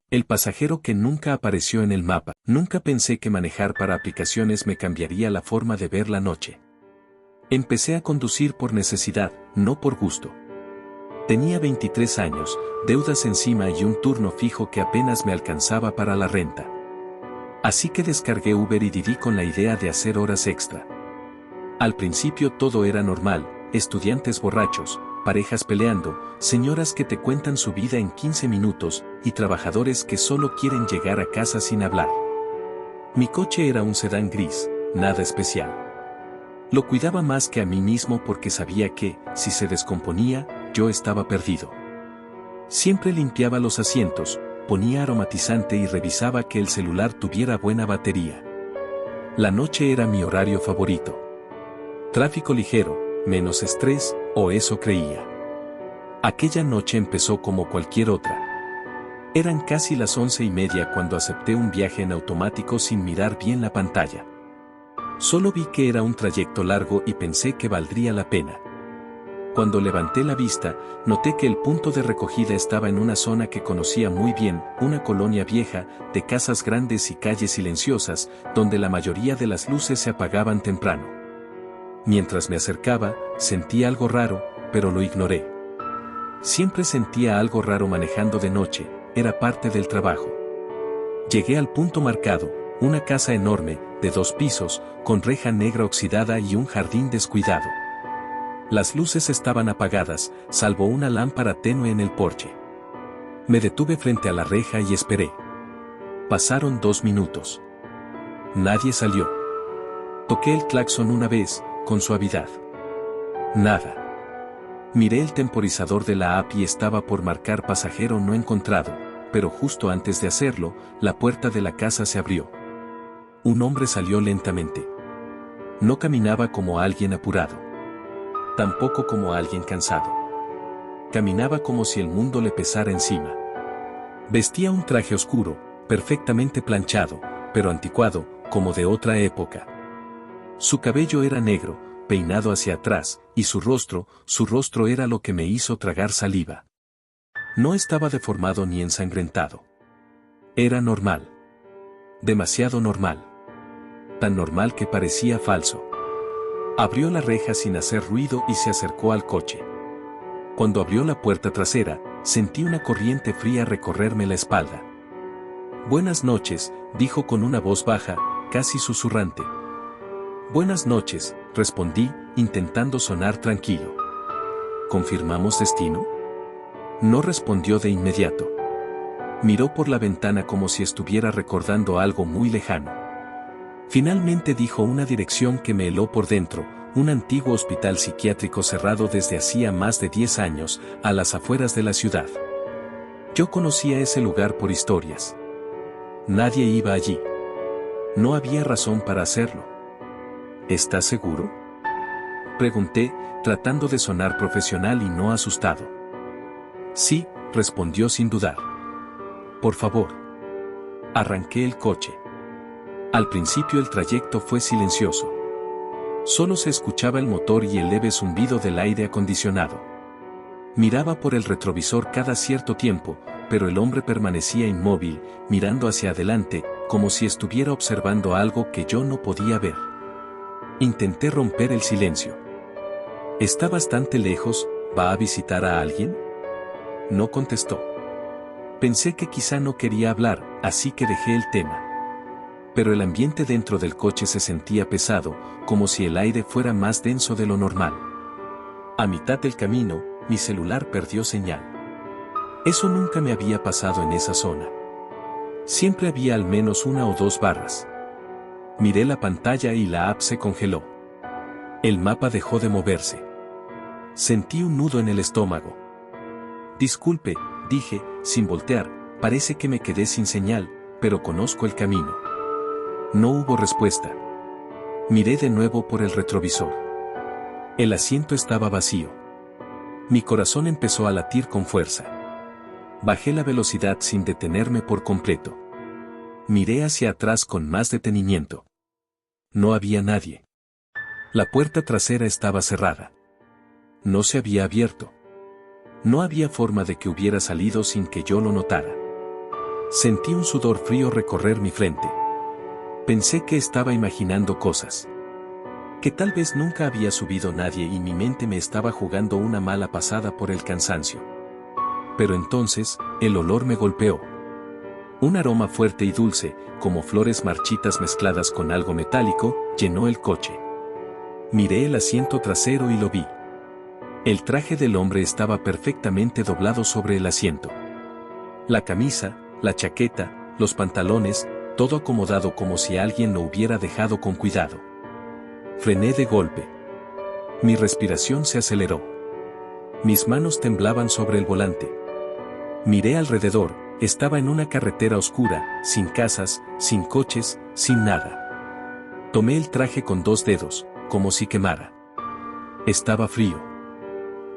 El pasajero que nunca apareció en el mapa. Nunca pensé que manejar para aplicaciones me cambiaría la forma de ver la noche. Empecé a conducir por necesidad, no por gusto. Tenía 23 años, deudas encima y un turno fijo que apenas me alcanzaba para la renta. Así que descargué Uber y Didi con la idea de hacer horas extra. Al principio todo era normal, estudiantes borrachos, parejas peleando, señoras que te cuentan su vida en 15 minutos, y trabajadores que solo quieren llegar a casa sin hablar. Mi coche era un sedán gris, nada especial. Lo cuidaba más que a mí mismo porque sabía que, si se descomponía, yo estaba perdido. Siempre limpiaba los asientos, ponía aromatizante y revisaba que el celular tuviera buena batería. La noche era mi horario favorito. Tráfico ligero, menos estrés, o eso creía. Aquella noche empezó como cualquier otra. Eran casi las 11:30 cuando acepté un viaje en automático sin mirar bien la pantalla. Solo vi que era un trayecto largo y pensé que valdría la pena. Cuando levanté la vista, noté que el punto de recogida estaba en una zona que conocía muy bien, una colonia vieja, de casas grandes y calles silenciosas, donde la mayoría de las luces se apagaban temprano. Mientras me acercaba, sentí algo raro, pero lo ignoré. Siempre sentía algo raro manejando de noche, era parte del trabajo. Llegué al punto marcado, una casa enorme, de 2 pisos, con reja negra oxidada y un jardín descuidado. Las luces estaban apagadas, salvo una lámpara tenue en el porche. Me detuve frente a la reja y esperé. Pasaron 2 minutos. Nadie salió. Toqué el claxon una vez, con suavidad. Nada. Miré el temporizador de la app y estaba por marcar pasajero no encontrado, pero justo antes de hacerlo, la puerta de la casa se abrió. Un hombre salió lentamente. No caminaba como alguien apurado. Tampoco como alguien cansado. Caminaba como si el mundo le pesara encima. Vestía un traje oscuro, perfectamente planchado, pero anticuado, como de otra época. Su cabello era negro, peinado hacia atrás, y su rostro era lo que me hizo tragar saliva. No estaba deformado ni ensangrentado. Era normal. Demasiado normal. Tan normal que parecía falso. Abrió la reja sin hacer ruido y se acercó al coche. Cuando abrió la puerta trasera, sentí una corriente fría recorrerme la espalda. «Buenas noches», dijo con una voz baja, casi susurrante. «Buenas noches», respondí, intentando sonar tranquilo. ¿Confirmamos destino? No respondió de inmediato. Miró por la ventana como si estuviera recordando algo muy lejano. Finalmente dijo una dirección que me heló por dentro, un antiguo hospital psiquiátrico cerrado desde hacía más de 10 años, a las afueras de la ciudad. Yo conocía ese lugar por historias. Nadie iba allí. No había razón para hacerlo. ¿Estás seguro?, pregunté, tratando de sonar profesional y no asustado. Sí, respondió sin dudar. Por favor. Arranqué el coche. Al principio el trayecto fue silencioso. Solo se escuchaba el motor y el leve zumbido del aire acondicionado. Miraba por el retrovisor cada cierto tiempo, pero el hombre permanecía inmóvil, mirando hacia adelante, como si estuviera observando algo que yo no podía ver. Intenté romper el silencio. «Está bastante lejos, ¿va a visitar a alguien?». No contestó. Pensé que quizá no quería hablar, así que dejé el tema. Pero el ambiente dentro del coche se sentía pesado, como si el aire fuera más denso de lo normal. A mitad del camino, mi celular perdió señal. Eso nunca me había pasado en esa zona. Siempre había al menos 1 o 2 barras. Miré la pantalla y la app se congeló. El mapa dejó de moverse. Sentí un nudo en el estómago. «Disculpe», dije, sin voltear, «parece que me quedé sin señal, pero conozco el camino». No hubo respuesta. Miré de nuevo por el retrovisor. El asiento estaba vacío. Mi corazón empezó a latir con fuerza. Bajé la velocidad sin detenerme por completo. Miré hacia atrás con más detenimiento. No había nadie. La puerta trasera estaba cerrada. No se había abierto. No había forma de que hubiera salido sin que yo lo notara. Sentí un sudor frío recorrer mi frente. Pensé que estaba imaginando cosas. Que tal vez nunca había subido nadie y mi mente me estaba jugando una mala pasada por el cansancio. Pero entonces, el olor me golpeó. Un aroma fuerte y dulce, como flores marchitas mezcladas con algo metálico, llenó el coche. Miré el asiento trasero y lo vi. El traje del hombre estaba perfectamente doblado sobre el asiento. La camisa, la chaqueta, los pantalones, todo acomodado como si alguien lo hubiera dejado con cuidado. Frené de golpe. Mi respiración se aceleró. Mis manos temblaban sobre el volante. Miré alrededor, estaba en una carretera oscura, sin casas, sin coches, sin nada. Tomé el traje con 2 dedos, como si quemara. Estaba frío.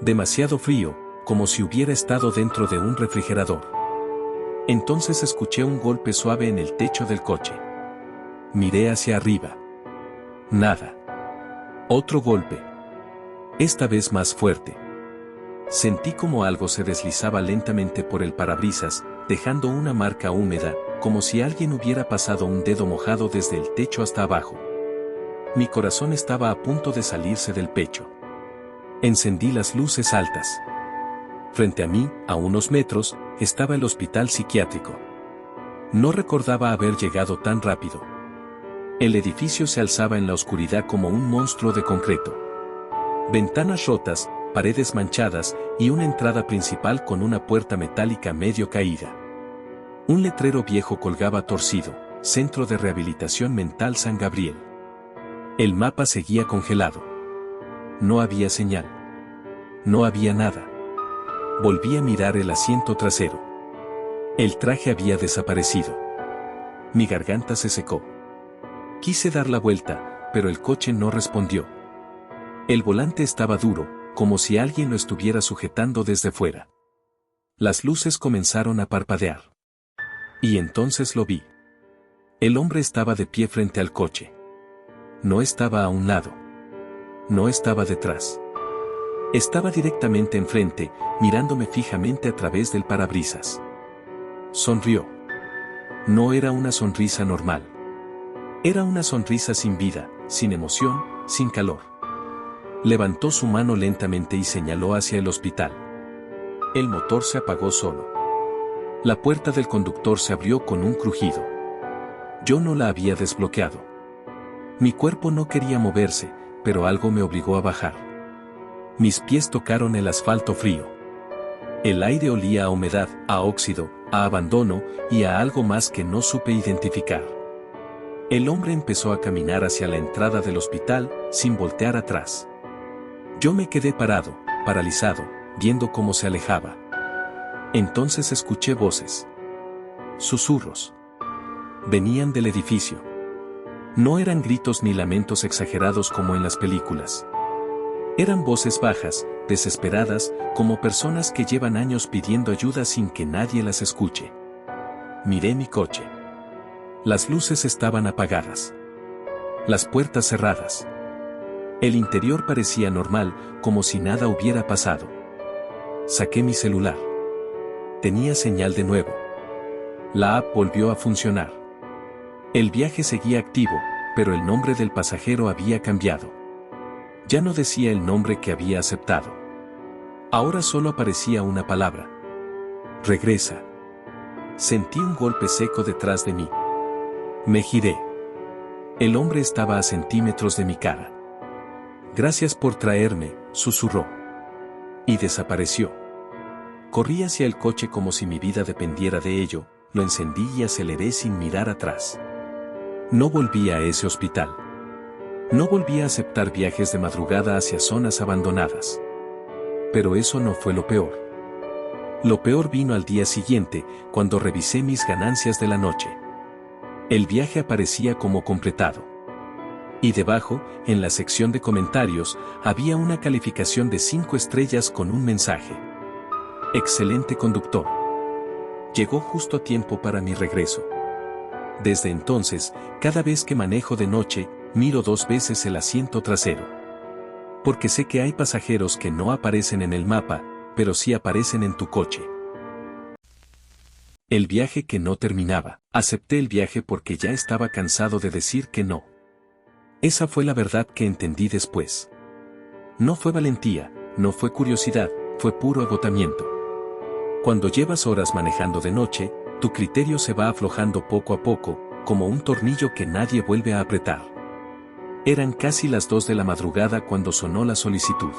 Demasiado frío, como si hubiera estado dentro de un refrigerador. Entonces escuché un golpe suave en el techo del coche. Miré hacia arriba. Nada. Otro golpe. Esta vez más fuerte. Sentí como algo se deslizaba lentamente por el parabrisas, dejando una marca húmeda, como si alguien hubiera pasado un dedo mojado desde el techo hasta abajo. Mi corazón estaba a punto de salirse del pecho. Encendí las luces altas. Frente a mí, a unos metros, estaba el hospital psiquiátrico. No recordaba haber llegado tan rápido. El edificio se alzaba en la oscuridad como un monstruo de concreto. Ventanas rotas, paredes manchadas y una entrada principal con una puerta metálica medio caída. Un letrero viejo colgaba torcido, Centro de Rehabilitación Mental San Gabriel. El mapa seguía congelado. No había señal. No había nada. Volví a mirar el asiento trasero. El traje había desaparecido. Mi garganta se secó. Quise dar la vuelta, pero el coche no respondió. El volante estaba duro, como si alguien lo estuviera sujetando desde fuera. Las luces comenzaron a parpadear. Y entonces lo vi. El hombre estaba de pie frente al coche. No estaba a un lado. No estaba detrás. Estaba directamente enfrente, mirándome fijamente a través del parabrisas. Sonrió. No era una sonrisa normal. Era una sonrisa sin vida, sin emoción, sin calor. Levantó su mano lentamente y señaló hacia el hospital. El motor se apagó solo. La puerta del conductor se abrió con un crujido. Yo no la había desbloqueado. Mi cuerpo no quería moverse, pero algo me obligó a bajar. Mis pies tocaron el asfalto frío. El aire olía a humedad, a óxido, a abandono y a algo más que no supe identificar. El hombre empezó a caminar hacia la entrada del hospital, sin voltear atrás. Yo me quedé parado, paralizado, viendo cómo se alejaba. Entonces escuché voces. Susurros. Venían del edificio. No eran gritos ni lamentos exagerados como en las películas. Eran voces bajas, desesperadas, como personas que llevan años pidiendo ayuda sin que nadie las escuche. Miré mi coche. Las luces estaban apagadas. Las puertas cerradas. El interior parecía normal, como si nada hubiera pasado. Saqué mi celular. Tenía señal de nuevo. La app volvió a funcionar. El viaje seguía activo, pero el nombre del pasajero había cambiado. Ya no decía el nombre que había aceptado. Ahora solo aparecía una palabra. Regresa. Sentí un golpe seco detrás de mí. Me giré. El hombre estaba a centímetros de mi cara. Gracias por traerme, susurró. Y desapareció. Corrí hacia el coche como si mi vida dependiera de ello, lo encendí y aceleré sin mirar atrás. No volví a ese hospital. No volví a aceptar viajes de madrugada hacia zonas abandonadas. Pero eso no fue lo peor. Lo peor vino al día siguiente, cuando revisé mis ganancias de la noche. El viaje aparecía como completado. Y debajo, en la sección de comentarios, había una calificación de 5 estrellas con un mensaje. Excelente conductor. Llegó justo a tiempo para mi regreso. Desde entonces, cada vez que manejo de noche, miro 2 veces el asiento trasero. Porque sé que hay pasajeros que no aparecen en el mapa, pero sí aparecen en tu coche. El viaje que no terminaba. Acepté el viaje porque ya estaba cansado de decir que no. Esa fue la verdad que entendí después. No fue valentía, no fue curiosidad, fue puro agotamiento. Cuando llevas horas manejando de noche, tu criterio se va aflojando poco a poco, como un tornillo que nadie vuelve a apretar. Eran casi las 2 de la madrugada cuando sonó la solicitud.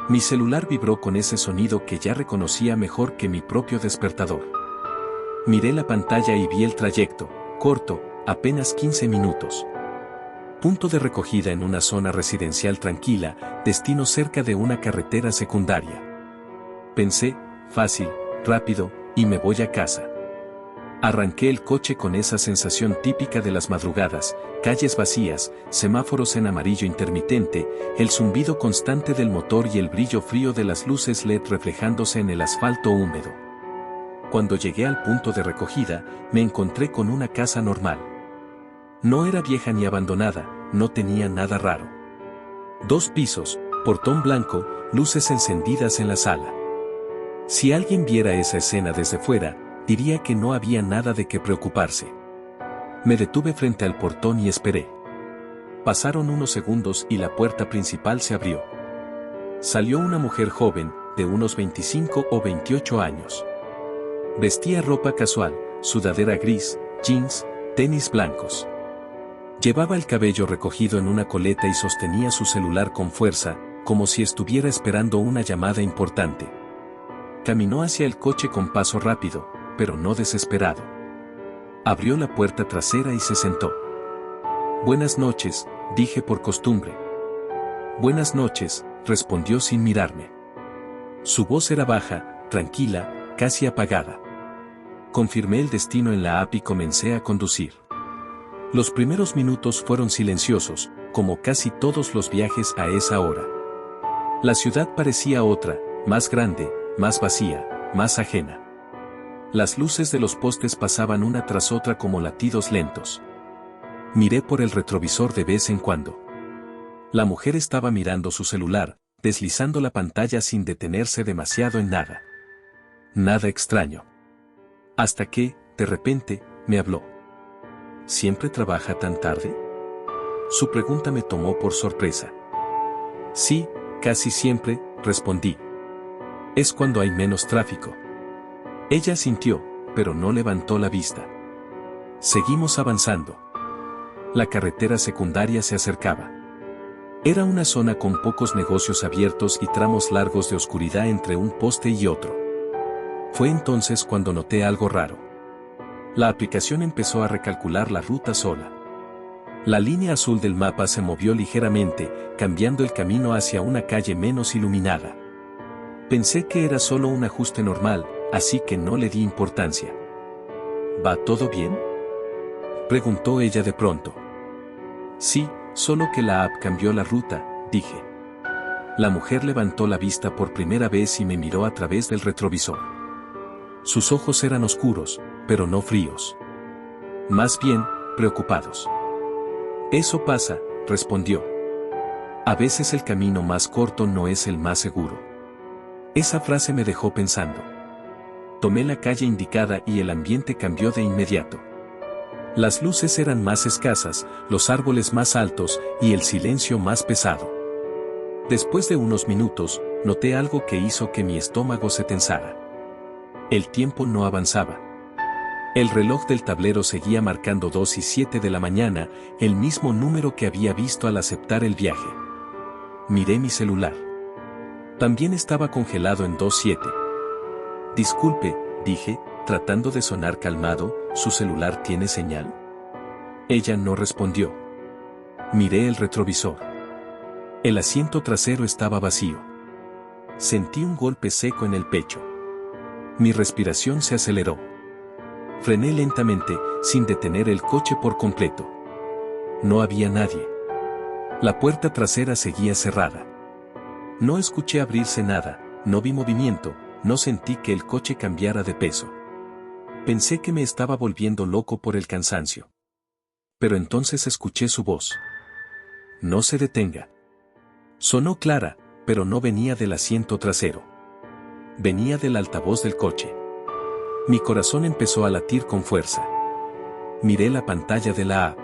Mi celular vibró con ese sonido que ya reconocía mejor que mi propio despertador. Miré la pantalla y vi el trayecto, corto, apenas 15 minutos. Punto de recogida en una zona residencial tranquila, destino cerca de una carretera secundaria. Pensé, fácil, rápido, y me voy a casa. Arranqué el coche con esa sensación típica de las madrugadas, calles vacías, semáforos en amarillo intermitente, el zumbido constante del motor y el brillo frío de las luces LED reflejándose en el asfalto húmedo. Cuando llegué al punto de recogida, me encontré con una casa normal. No era vieja ni abandonada, no tenía nada raro. 2 pisos, portón blanco, luces encendidas en la sala. Si alguien viera esa escena desde fuera, diría que no había nada de qué preocuparse. Me detuve frente al portón y esperé. Pasaron unos segundos y la puerta principal se abrió. Salió una mujer joven, de unos 25 o 28 años. Vestía ropa casual, sudadera gris, jeans, tenis blancos. Llevaba el cabello recogido en una coleta y sostenía su celular con fuerza, como si estuviera esperando una llamada importante. Caminó hacia el coche con paso rápido, pero no desesperado. Abrió la puerta trasera y se sentó. «Buenas noches», dije por costumbre. «Buenas noches», respondió sin mirarme. Su voz era baja, tranquila, casi apagada. Confirmé el destino en la app y comencé a conducir. Los primeros minutos fueron silenciosos, como casi todos los viajes a esa hora. La ciudad parecía otra, más grande, más vacía, más ajena. Las luces de los postes pasaban una tras otra como latidos lentos. Miré por el retrovisor de vez en cuando. La mujer estaba mirando su celular, deslizando la pantalla sin detenerse demasiado en nada. Nada extraño. Hasta que, de repente, me habló. ¿Siempre trabaja tan tarde? Su pregunta me tomó por sorpresa. Sí, casi siempre, respondí. Es cuando hay menos tráfico. Ella asintió, pero no levantó la vista. Seguimos avanzando. La carretera secundaria se acercaba. Era una zona con pocos negocios abiertos y tramos largos de oscuridad entre un poste y otro. Fue entonces cuando noté algo raro. La aplicación empezó a recalcular la ruta sola. La línea azul del mapa se movió ligeramente, cambiando el camino hacia una calle menos iluminada. Pensé que era solo un ajuste normal, así que no le di importancia. ¿Va todo bien?, preguntó ella de pronto. Sí, solo que la app cambió la ruta, dije. La mujer levantó la vista por primera vez y me miró a través del retrovisor. Sus ojos eran oscuros, pero no fríos. Más bien, preocupados. Eso pasa, respondió. A veces el camino más corto no es el más seguro. Esa frase me dejó pensando. Tomé la calle indicada y el ambiente cambió de inmediato. Las luces eran más escasas, los árboles más altos y el silencio más pesado. Después de unos minutos, noté algo que hizo que mi estómago se tensara. El tiempo no avanzaba. El reloj del tablero seguía marcando 2:07 de la mañana, el mismo número que había visto al aceptar el viaje. Miré mi celular. También estaba congelado en 2:07. Disculpe, dije, tratando de sonar calmado, ¿su celular tiene señal? Ella no respondió. Miré el retrovisor. El asiento trasero estaba vacío. Sentí un golpe seco en el pecho. Mi respiración se aceleró. Frené lentamente, sin detener el coche por completo. No había nadie. La puerta trasera seguía cerrada. No escuché abrirse nada, no vi movimiento, no sentí que el coche cambiara de peso. Pensé que me estaba volviendo loco por el cansancio. Pero entonces escuché su voz. No se detenga. Sonó clara, pero no venía del asiento trasero. Venía del altavoz del coche. Mi corazón empezó a latir con fuerza. Miré la pantalla de la app.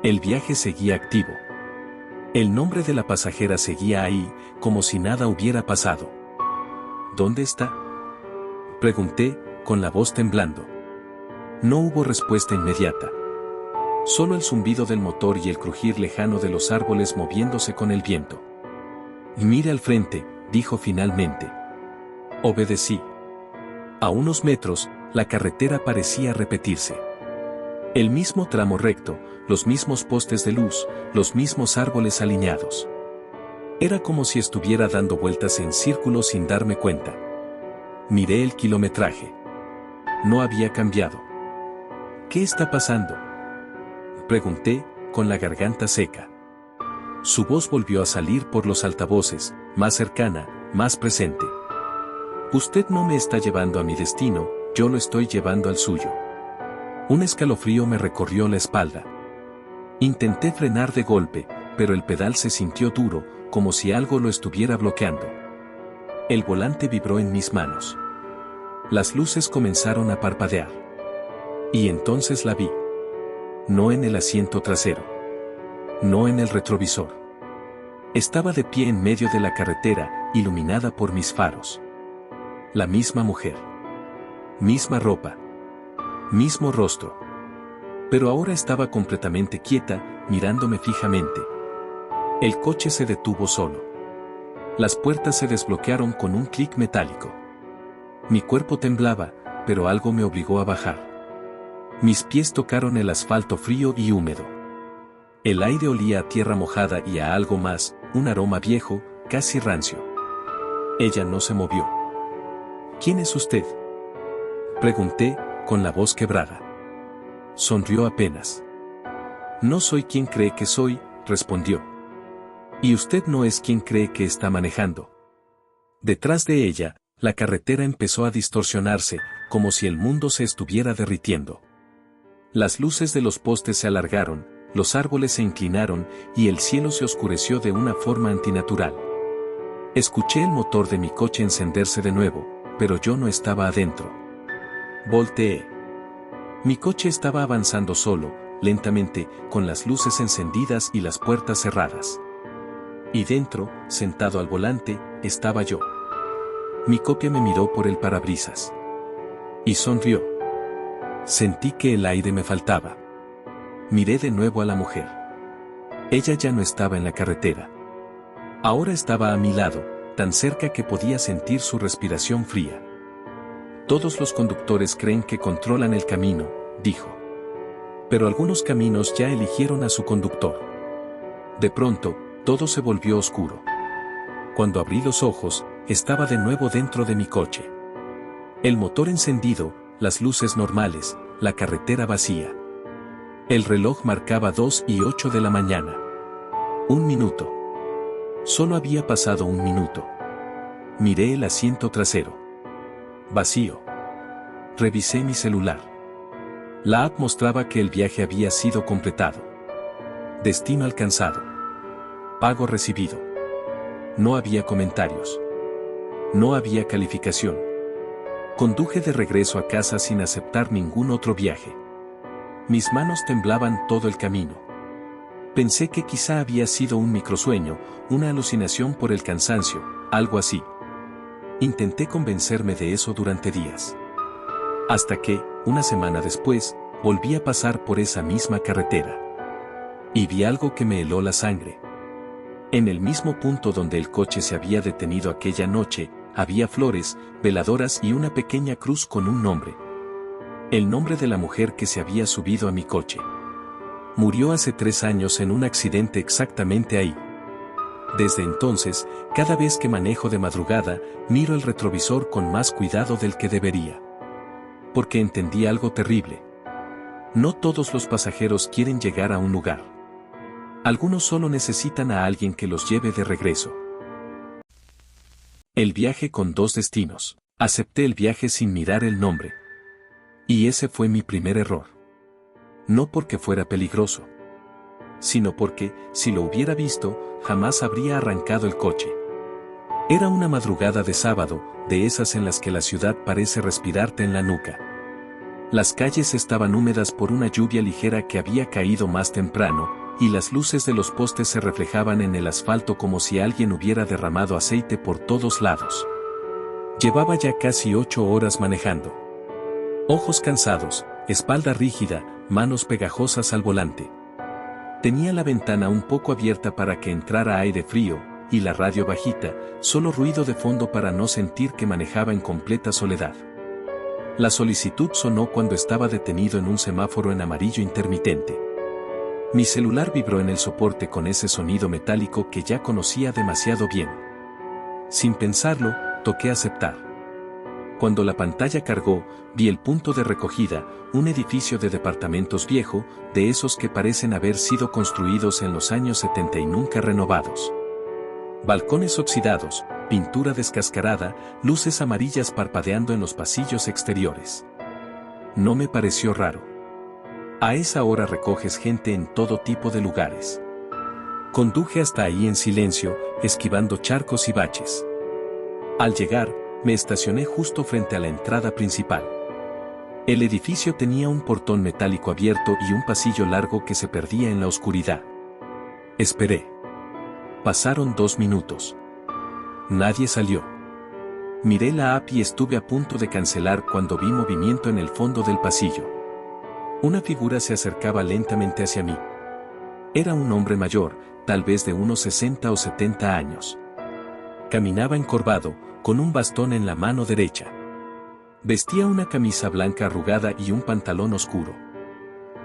El viaje seguía activo. El nombre de la pasajera seguía ahí, como si nada hubiera pasado. ¿Dónde está?, pregunté, con la voz temblando. No hubo respuesta inmediata. Solo el zumbido del motor y el crujir lejano de los árboles moviéndose con el viento. «Mire al frente», dijo finalmente. Obedecí. A unos metros, la carretera parecía repetirse. El mismo tramo recto, los mismos postes de luz, los mismos árboles alineados. Era como si estuviera dando vueltas en círculo sin darme cuenta. Miré el kilometraje. No había cambiado. «¿Qué está pasando?», pregunté, con la garganta seca. Su voz volvió a salir por los altavoces, más cercana, más presente. «Usted no me está llevando a mi destino, yo lo estoy llevando al suyo». Un escalofrío me recorrió la espalda. Intenté frenar de golpe, pero el pedal se sintió duro, como si algo lo estuviera bloqueando. El volante vibró en mis manos. Las luces comenzaron a parpadear. Y entonces la vi. No en el asiento trasero. No en el retrovisor. Estaba de pie en medio de la carretera, iluminada por mis faros. La misma mujer. Misma ropa. Mismo rostro. Pero ahora estaba completamente quieta, mirándome fijamente. El coche se detuvo solo. Las puertas se desbloquearon con un clic metálico. Mi cuerpo temblaba, pero algo me obligó a bajar. Mis pies tocaron el asfalto frío y húmedo. El aire olía a tierra mojada y a algo más, un aroma viejo, casi rancio. Ella no se movió. «¿Quién es usted?», pregunté, con la voz quebrada. Sonrió apenas. «No soy quien cree que soy», respondió. «Y usted no es quien cree que está manejando». Detrás de ella, la carretera empezó a distorsionarse, como si el mundo se estuviera derritiendo. Las luces de los postes se alargaron, los árboles se inclinaron y el cielo se oscureció de una forma antinatural. Escuché el motor de mi coche encenderse de nuevo, pero yo no estaba adentro. Volteé. Mi coche estaba avanzando solo, lentamente, con las luces encendidas y las puertas cerradas. Y dentro, sentado al volante, estaba yo. Mi copia me miró por el parabrisas. Y sonrió. Sentí que el aire me faltaba. Miré de nuevo a la mujer. Ella ya no estaba en la carretera. Ahora estaba a mi lado, tan cerca que podía sentir su respiración fría. «Todos los conductores creen que controlan el camino», dijo. «Pero algunos caminos ya eligieron a su conductor». De pronto, todo se volvió oscuro. Cuando abrí los ojos, estaba de nuevo dentro de mi coche. El motor encendido, las luces normales, la carretera vacía. El reloj marcaba 2:08 de la mañana. 1 minuto. Solo había pasado 1 minuto. Miré el asiento trasero. Vacío. Revisé mi celular. La app mostraba que el viaje había sido completado. Destino alcanzado. Pago recibido. No había comentarios. No había calificación. Conduje de regreso a casa sin aceptar ningún otro viaje. Mis manos temblaban todo el camino. Pensé que quizá había sido un microsueño, una alucinación por el cansancio, algo así. Intenté convencerme de eso durante días. Hasta que, una semana después, volví a pasar por esa misma carretera. Y vi algo que me heló la sangre. En el mismo punto donde el coche se había detenido aquella noche, había flores, veladoras y una pequeña cruz con un nombre. El nombre de la mujer que se había subido a mi coche. Murió hace 3 años en un accidente exactamente ahí. Desde entonces, cada vez que manejo de madrugada, miro el retrovisor con más cuidado del que debería. Porque entendí algo terrible. No todos los pasajeros quieren llegar a un lugar. Algunos solo necesitan a alguien que los lleve de regreso. El viaje con 2 destinos. Acepté el viaje sin mirar el nombre. Y ese fue mi primer error. No porque fuera peligroso, sino porque, si lo hubiera visto, jamás habría arrancado el coche. Era una madrugada de sábado, de esas en las que la ciudad parece respirarte en la nuca. Las calles estaban húmedas por una lluvia ligera que había caído más temprano, y las luces de los postes se reflejaban en el asfalto como si alguien hubiera derramado aceite por todos lados. Llevaba ya casi 8 horas manejando. Ojos cansados, espalda rígida, manos pegajosas al volante. Tenía la ventana un poco abierta para que entrara aire frío, y la radio bajita, solo ruido de fondo para no sentir que manejaba en completa soledad. La solicitud sonó cuando estaba detenido en un semáforo en amarillo intermitente. Mi celular vibró en el soporte con ese sonido metálico que ya conocía demasiado bien. Sin pensarlo, toqué aceptar. Cuando la pantalla cargó, vi el punto de recogida, un edificio de departamentos viejo, de esos que parecen haber sido construidos en los años 70 y nunca renovados. Balcones oxidados, pintura descascarada, luces amarillas parpadeando en los pasillos exteriores. No me pareció raro. A esa hora recoges gente en todo tipo de lugares. Conduje hasta ahí en silencio, esquivando charcos y baches. Al llegar, me estacioné justo frente a la entrada principal. El edificio tenía un portón metálico abierto y un pasillo largo que se perdía en la oscuridad. Esperé. Pasaron 2 minutos. Nadie salió. Miré la app y estuve a punto de cancelar cuando vi movimiento en el fondo del pasillo. Una figura se acercaba lentamente hacia mí. Era un hombre mayor, tal vez de unos 60 o 70 años. Caminaba encorvado, con un bastón en la mano derecha. Vestía una camisa blanca arrugada y un pantalón oscuro.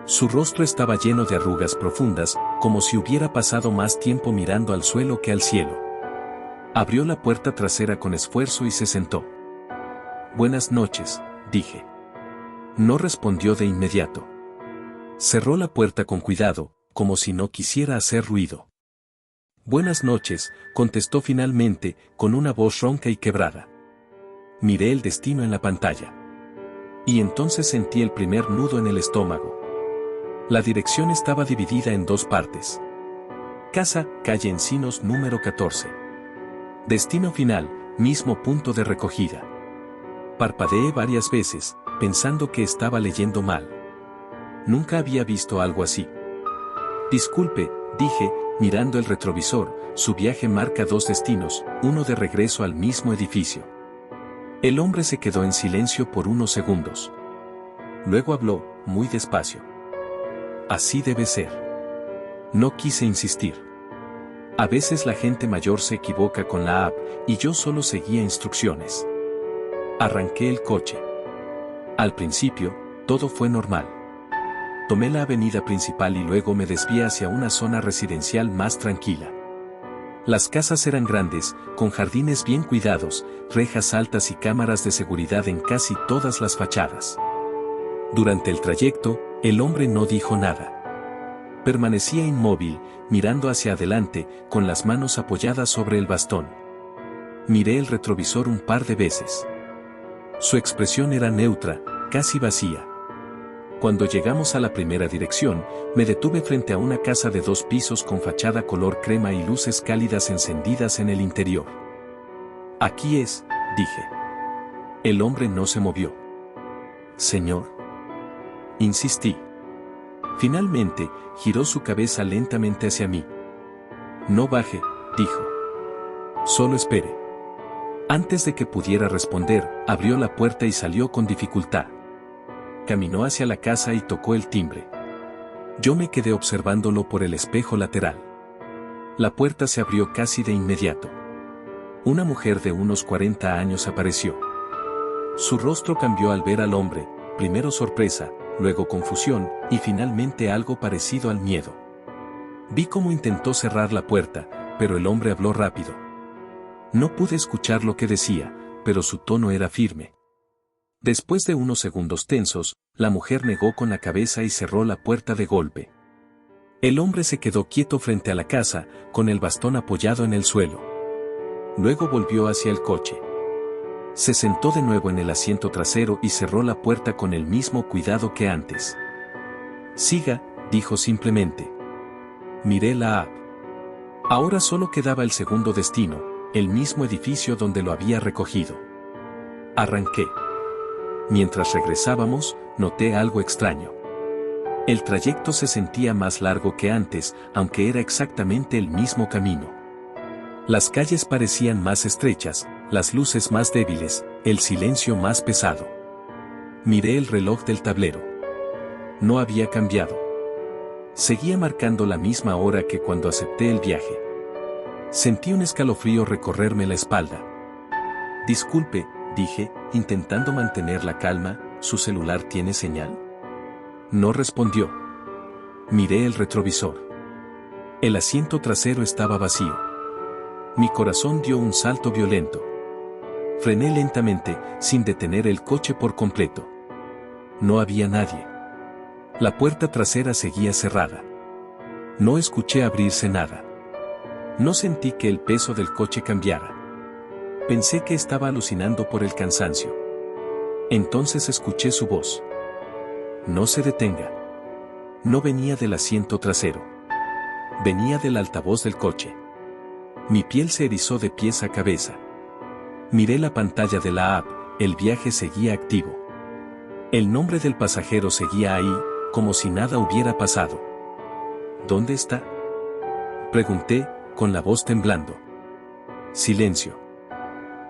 Su rostro estaba lleno de arrugas profundas, como si hubiera pasado más tiempo mirando al suelo que al cielo. Abrió la puerta trasera con esfuerzo y se sentó. «Buenas noches», dije. No respondió de inmediato. Cerró la puerta con cuidado, como si no quisiera hacer ruido. «Buenas noches», contestó finalmente, con una voz ronca y quebrada. Miré el destino en la pantalla. Y entonces sentí el primer nudo en el estómago. La dirección estaba dividida en 2 partes. Casa, calle Encinos número 14. Destino final, mismo punto de recogida. Parpadeé varias veces, pensando que estaba leyendo mal. Nunca había visto algo así. «Disculpe», dije, mirando el retrovisor, «su viaje marca 2 destinos, uno de regreso al mismo edificio». El hombre se quedó en silencio por unos segundos. Luego habló, muy despacio. «Así debe ser». No quise insistir. A veces la gente mayor se equivoca con la app, y yo solo seguía instrucciones. Arranqué el coche. Al principio, todo fue normal. Tomé la avenida principal y luego me desvié hacia una zona residencial más tranquila. Las casas eran grandes, con jardines bien cuidados, rejas altas y cámaras de seguridad en casi todas las fachadas. Durante el trayecto, el hombre no dijo nada. Permanecía inmóvil, mirando hacia adelante, con las manos apoyadas sobre el bastón. Miré el retrovisor un par de veces. Su expresión era neutra, casi vacía. Cuando llegamos a la primera dirección, me detuve frente a una casa de 2 pisos con fachada color crema y luces cálidas encendidas en el interior. «Aquí es», dije. El hombre no se movió. «Señor». Insistí. Finalmente, giró su cabeza lentamente hacia mí. «No baje», dijo. «Solo espere». Antes de que pudiera responder, abrió la puerta y salió con dificultad. Caminó hacia la casa y tocó el timbre. Yo me quedé observándolo por el espejo lateral. La puerta se abrió casi de inmediato. Una mujer de unos 40 años apareció. Su rostro cambió al ver al hombre, primero sorpresa, luego confusión, y finalmente algo parecido al miedo. Vi cómo intentó cerrar la puerta, pero el hombre habló rápido. No pude escuchar lo que decía, pero su tono era firme. Después de unos segundos tensos, la mujer negó con la cabeza y cerró la puerta de golpe. El hombre se quedó quieto frente a la casa, con el bastón apoyado en el suelo. Luego volvió hacia el coche. Se sentó de nuevo en el asiento trasero y cerró la puerta con el mismo cuidado que antes. «Siga», dijo simplemente. Miré la app. Ahora solo quedaba el segundo destino, el mismo edificio donde lo había recogido. Arranqué. Mientras regresábamos, noté algo extraño. El trayecto se sentía más largo que antes, aunque era exactamente el mismo camino. Las calles parecían más estrechas, las luces más débiles, el silencio más pesado. Miré el reloj del tablero. No había cambiado. Seguía marcando la misma hora que cuando acepté el viaje. Sentí un escalofrío recorrerme la espalda. Disculpe, dije, intentando mantener la calma, ¿su celular tiene señal? No respondió. Miré el retrovisor. El asiento trasero estaba vacío. Mi corazón dio un salto violento. Frené lentamente, sin detener el coche por completo. No había nadie. La puerta trasera seguía cerrada. No escuché abrirse nada. No sentí que el peso del coche cambiara. Pensé que estaba alucinando por el cansancio. Entonces escuché su voz. No se detenga. No venía del asiento trasero. Venía del altavoz del coche. Mi piel se erizó de pies a cabeza. Miré la pantalla de la app, el viaje seguía activo. El nombre del pasajero seguía ahí, como si nada hubiera pasado. ¿Dónde está?, pregunté, con la voz temblando. Silencio.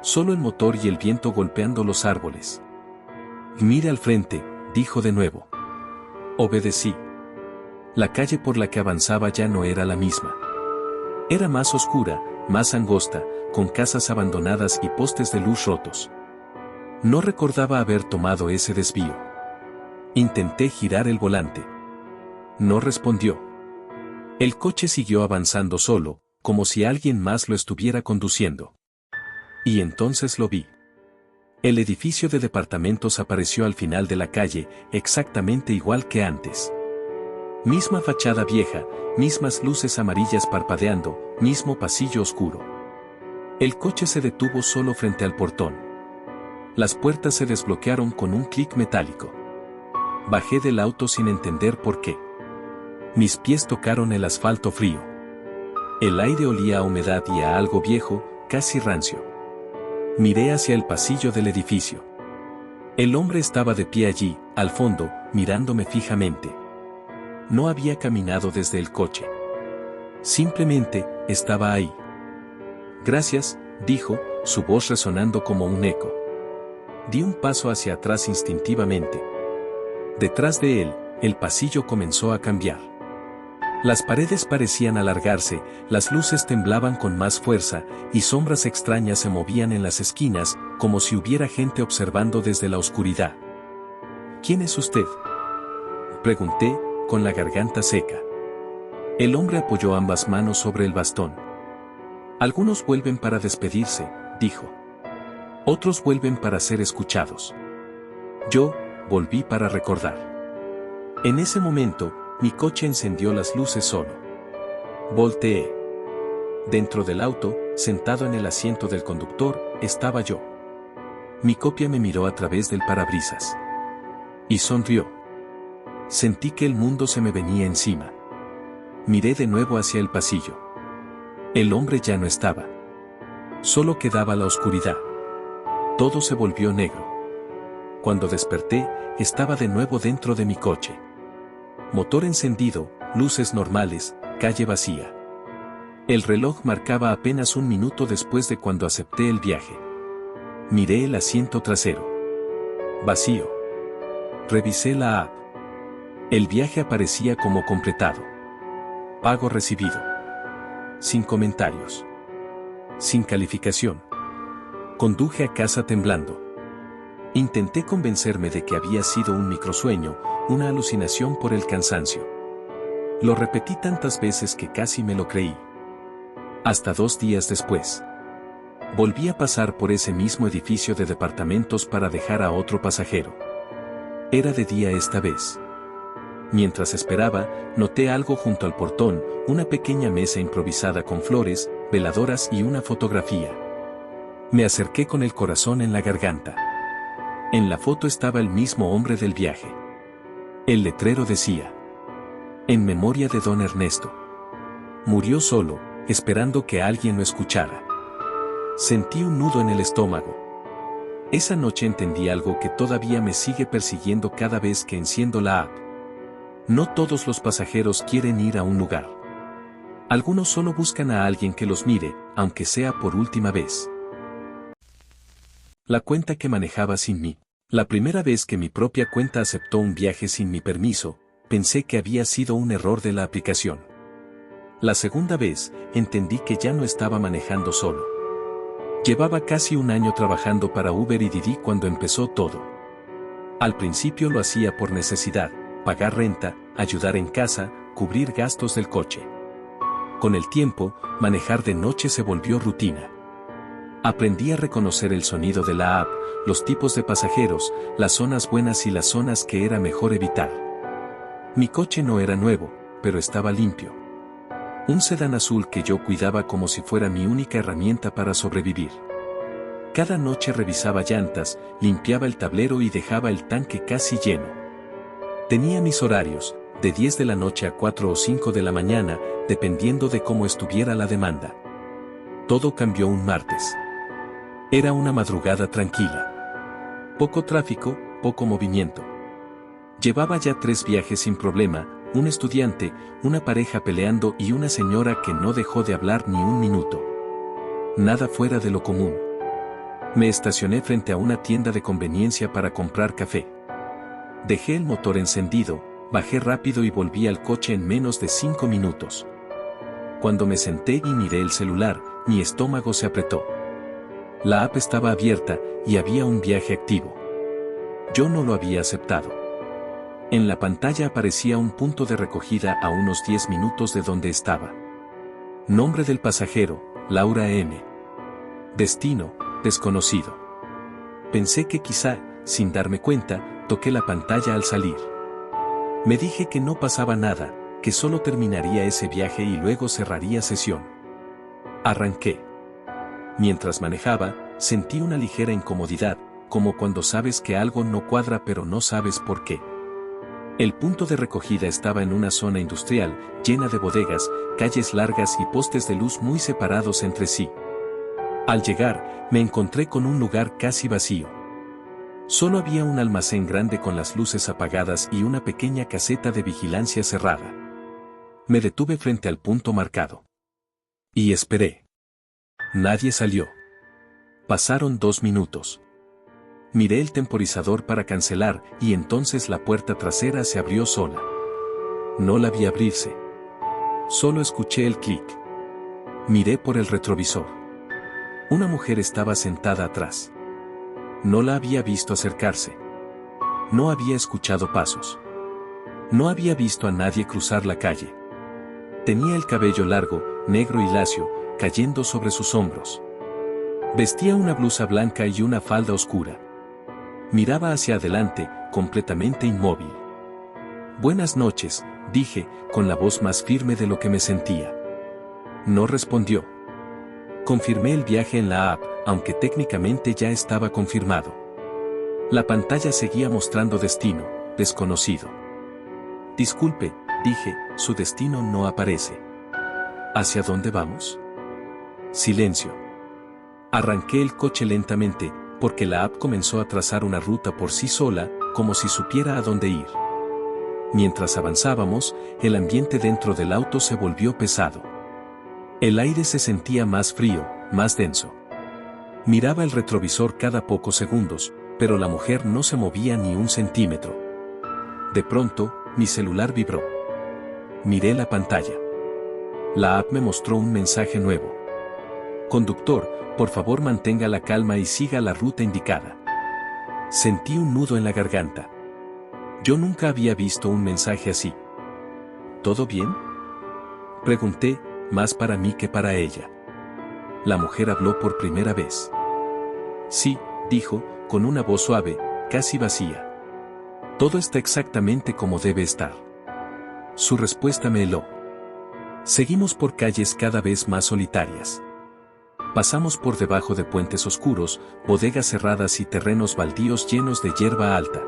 Solo el motor y el viento golpeando los árboles. Mire al frente, dijo de nuevo. Obedecí. La calle por la que avanzaba ya no era la misma. Era más oscura, más angosta, con casas abandonadas y postes de luz rotos. No recordaba haber tomado ese desvío. Intenté girar el volante. No respondió. El coche siguió avanzando solo, como si alguien más lo estuviera conduciendo. Y entonces lo vi. El edificio de departamentos apareció al final de la calle, exactamente igual que antes. Misma fachada vieja, mismas luces amarillas parpadeando, mismo pasillo oscuro. El coche se detuvo solo frente al portón. Las puertas se desbloquearon con un clic metálico. Bajé del auto sin entender por qué. Mis pies tocaron el asfalto frío. El aire olía a humedad y a algo viejo, casi rancio. Miré hacia el pasillo del edificio. El hombre estaba de pie allí, al fondo, mirándome fijamente. No había caminado desde el coche. Simplemente, estaba ahí. Gracias, dijo, su voz resonando como un eco. Di un paso hacia atrás instintivamente. Detrás de él, el pasillo comenzó a cambiar. Las paredes parecían alargarse, las luces temblaban con más fuerza, y sombras extrañas se movían en las esquinas, como si hubiera gente observando desde la oscuridad. ¿Quién es usted?, pregunté, con la garganta seca. El hombre apoyó ambas manos sobre el bastón. Algunos vuelven para despedirse, dijo. Otros vuelven para ser escuchados. Yo, volví para recordar. En ese momento, mi coche encendió las luces solo. Volteé. Dentro del auto, sentado en el asiento del conductor, estaba yo. Mi copia me miró a través del parabrisas. Y sonrió. Sentí que el mundo se me venía encima. Miré de nuevo hacia el pasillo. El hombre ya no estaba. Solo quedaba la oscuridad. Todo se volvió negro. Cuando desperté, estaba de nuevo dentro de mi coche. Motor encendido, luces normales, calle vacía. El reloj marcaba apenas un minuto después de cuando acepté el viaje. Miré el asiento trasero. Vacío. Revisé la app. El viaje aparecía como completado. Pago recibido. Sin comentarios. Sin calificación. Conduje a casa temblando. Intenté convencerme de que había sido un microsueño, una alucinación por el cansancio. Lo repetí tantas veces que casi me lo creí. Hasta 2 días después. Volví a pasar por ese mismo edificio de departamentos para dejar a otro pasajero. Era de día esta vez. Mientras esperaba, noté algo junto al portón, una pequeña mesa improvisada con flores, veladoras y una fotografía. Me acerqué con el corazón en la garganta. En la foto estaba el mismo hombre del viaje. El letrero decía: en memoria de don Ernesto. Murió solo, esperando que alguien lo escuchara. Sentí un nudo en el estómago. Esa noche entendí algo que todavía me sigue persiguiendo cada vez que enciendo la app. No todos los pasajeros quieren ir a un lugar. Algunos solo buscan a alguien que los mire, aunque sea por última vez. La cuenta que manejaba sin mí. La primera vez que mi propia cuenta aceptó un viaje sin mi permiso, pensé que había sido un error de la aplicación. La segunda vez, entendí que ya no estaba manejando solo. Llevaba casi un año trabajando para Uber y Didi cuando empezó todo. Al principio lo hacía por necesidad, pagar renta, ayudar en casa, cubrir gastos del coche. Con el tiempo, manejar de noche se volvió rutina. Aprendí a reconocer el sonido de la app, los tipos de pasajeros, las zonas buenas y las zonas que era mejor evitar. Mi coche no era nuevo, pero estaba limpio. Un sedán azul que yo cuidaba como si fuera mi única herramienta para sobrevivir. Cada noche revisaba llantas, limpiaba el tablero y dejaba el tanque casi lleno. Tenía mis horarios, de 10 de la noche a 4 o 5 de la mañana, dependiendo de cómo estuviera la demanda. Todo cambió un martes. Era una madrugada tranquila. Poco tráfico, poco movimiento. Llevaba ya 3 viajes sin problema, un estudiante, una pareja peleando y una señora que no dejó de hablar ni un minuto. Nada fuera de lo común. Me estacioné frente a una tienda de conveniencia para comprar café. Dejé el motor encendido, bajé rápido y volví al coche en menos de 5 minutos. Cuando me senté y miré el celular, mi estómago se apretó. La app estaba abierta y había un viaje activo. Yo no lo había aceptado. En la pantalla aparecía un punto de recogida a unos 10 minutos de donde estaba. Nombre del pasajero, Laura M. Destino, desconocido. Pensé que quizá, sin darme cuenta, toqué la pantalla al salir. Me dije que no pasaba nada, que solo terminaría ese viaje y luego cerraría sesión. Arranqué. Mientras manejaba, sentí una ligera incomodidad, como cuando sabes que algo no cuadra pero no sabes por qué. El punto de recogida estaba en una zona industrial, llena de bodegas, calles largas y postes de luz muy separados entre sí. Al llegar, me encontré con un lugar casi vacío. Solo había un almacén grande con las luces apagadas y una pequeña caseta de vigilancia cerrada. Me detuve frente al punto marcado. Y esperé. Nadie salió. Pasaron 2 minutos. Miré el temporizador para cancelar y entonces la puerta trasera se abrió sola. No la vi abrirse. Solo escuché el clic. Miré por el retrovisor. Una mujer estaba sentada atrás. No la había visto acercarse. No había escuchado pasos. No había visto a nadie cruzar la calle. Tenía el cabello largo, negro y lacio, cayendo sobre sus hombros. Vestía una blusa blanca y una falda oscura. Miraba hacia adelante, completamente inmóvil. Buenas noches, dije, con la voz más firme de lo que me sentía. No respondió. Confirmé el viaje en la app, aunque técnicamente ya estaba confirmado. La pantalla seguía mostrando destino, desconocido. Disculpe, dije, su destino no aparece. ¿Hacia dónde vamos? Silencio. Arranqué el coche lentamente, porque la app comenzó a trazar una ruta por sí sola, como si supiera a dónde ir. Mientras avanzábamos, el ambiente dentro del auto se volvió pesado. El aire se sentía más frío, más denso. Miraba el retrovisor cada pocos segundos, pero la mujer no se movía ni un centímetro. De pronto, mi celular vibró. Miré la pantalla. La app me mostró un mensaje nuevo. Conductor, por favor mantenga la calma y siga la ruta indicada. Sentí un nudo en la garganta. Yo nunca había visto un mensaje así. ¿Todo bien?, pregunté, más para mí que para ella. La mujer habló por primera vez. Sí, dijo, con una voz suave, casi vacía. Todo está exactamente como debe estar. Su respuesta me heló. Seguimos por calles cada vez más solitarias. Pasamos por debajo de puentes oscuros, bodegas cerradas y terrenos baldíos llenos de hierba alta.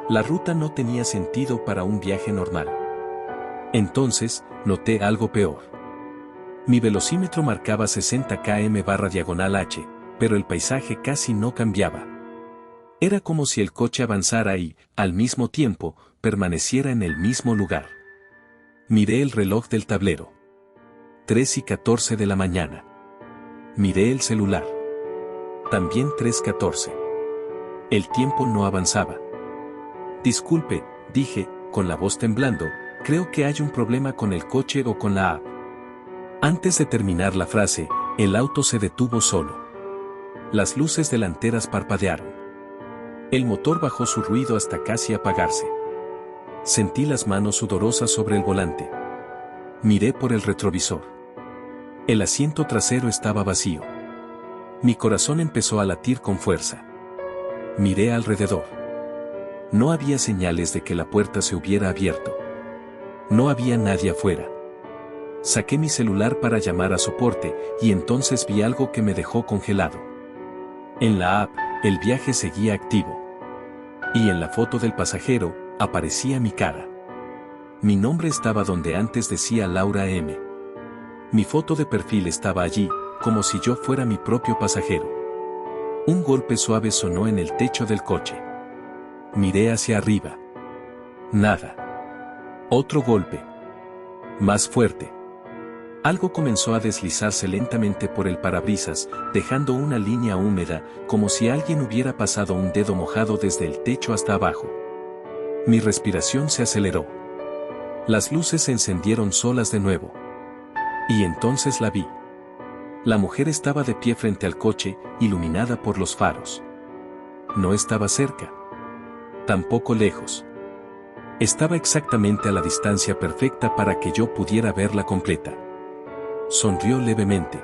La ruta no tenía sentido para un viaje normal. Entonces, noté algo peor. Mi velocímetro marcaba 60 km/h, pero el paisaje casi no cambiaba. Era como si el coche avanzara y, al mismo tiempo, permaneciera en el mismo lugar. Miré el reloj del tablero. 3:14 de la mañana. Miré el celular. También 3:14. El tiempo no avanzaba. Disculpe, dije, con la voz temblando, creo que hay un problema con el coche o con la app. Antes de terminar la frase, el auto se detuvo solo. Las luces delanteras parpadearon. El motor bajó su ruido hasta casi apagarse. Sentí las manos sudorosas sobre el volante. Miré por el retrovisor. El asiento trasero estaba vacío. Mi corazón empezó a latir con fuerza. Miré alrededor. No había señales de que la puerta se hubiera abierto. No había nadie afuera. Saqué mi celular para llamar a soporte y entonces vi algo que me dejó congelado. En la app, el viaje seguía activo. Y en la foto del pasajero, aparecía mi cara. Mi nombre estaba donde antes decía Laura M. Mi foto de perfil estaba allí, como si yo fuera mi propio pasajero. Un golpe suave sonó en el techo del coche. Miré hacia arriba. Nada. Otro golpe. Más fuerte. Algo comenzó a deslizarse lentamente por el parabrisas, dejando una línea húmeda, como si alguien hubiera pasado un dedo mojado desde el techo hasta abajo. Mi respiración se aceleró. Las luces se encendieron solas de nuevo. Y entonces la vi. La mujer estaba de pie frente al coche, iluminada por los faros. No estaba cerca. Tampoco lejos. Estaba exactamente a la distancia perfecta para que yo pudiera verla completa. Sonrió levemente.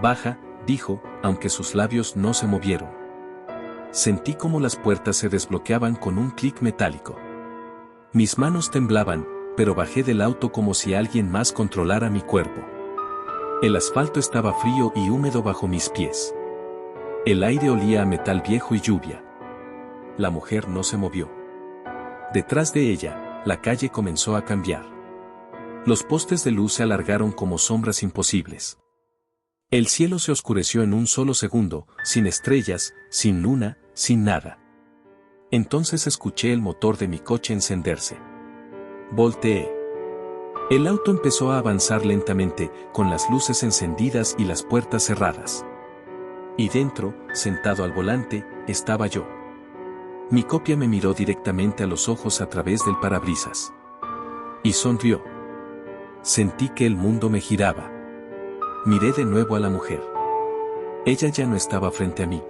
Baja, dijo, aunque sus labios no se movieron. Sentí como las puertas se desbloqueaban con un clic metálico. Mis manos temblaban, pero bajé del auto como si alguien más controlara mi cuerpo. El asfalto estaba frío y húmedo bajo mis pies. El aire olía a metal viejo y lluvia. La mujer no se movió. Detrás de ella, la calle comenzó a cambiar. Los postes de luz se alargaron como sombras imposibles. El cielo se oscureció en un solo segundo, sin estrellas, sin luna, sin nada. Entonces escuché el motor de mi coche encenderse. Volteé. El auto empezó a avanzar lentamente, con las luces encendidas y las puertas cerradas. Y dentro, sentado al volante, estaba yo. Mi copia me miró directamente a los ojos a través del parabrisas. Y sonrió. Sentí que el mundo me giraba. Miré de nuevo a la mujer. Ella ya no estaba frente a mí.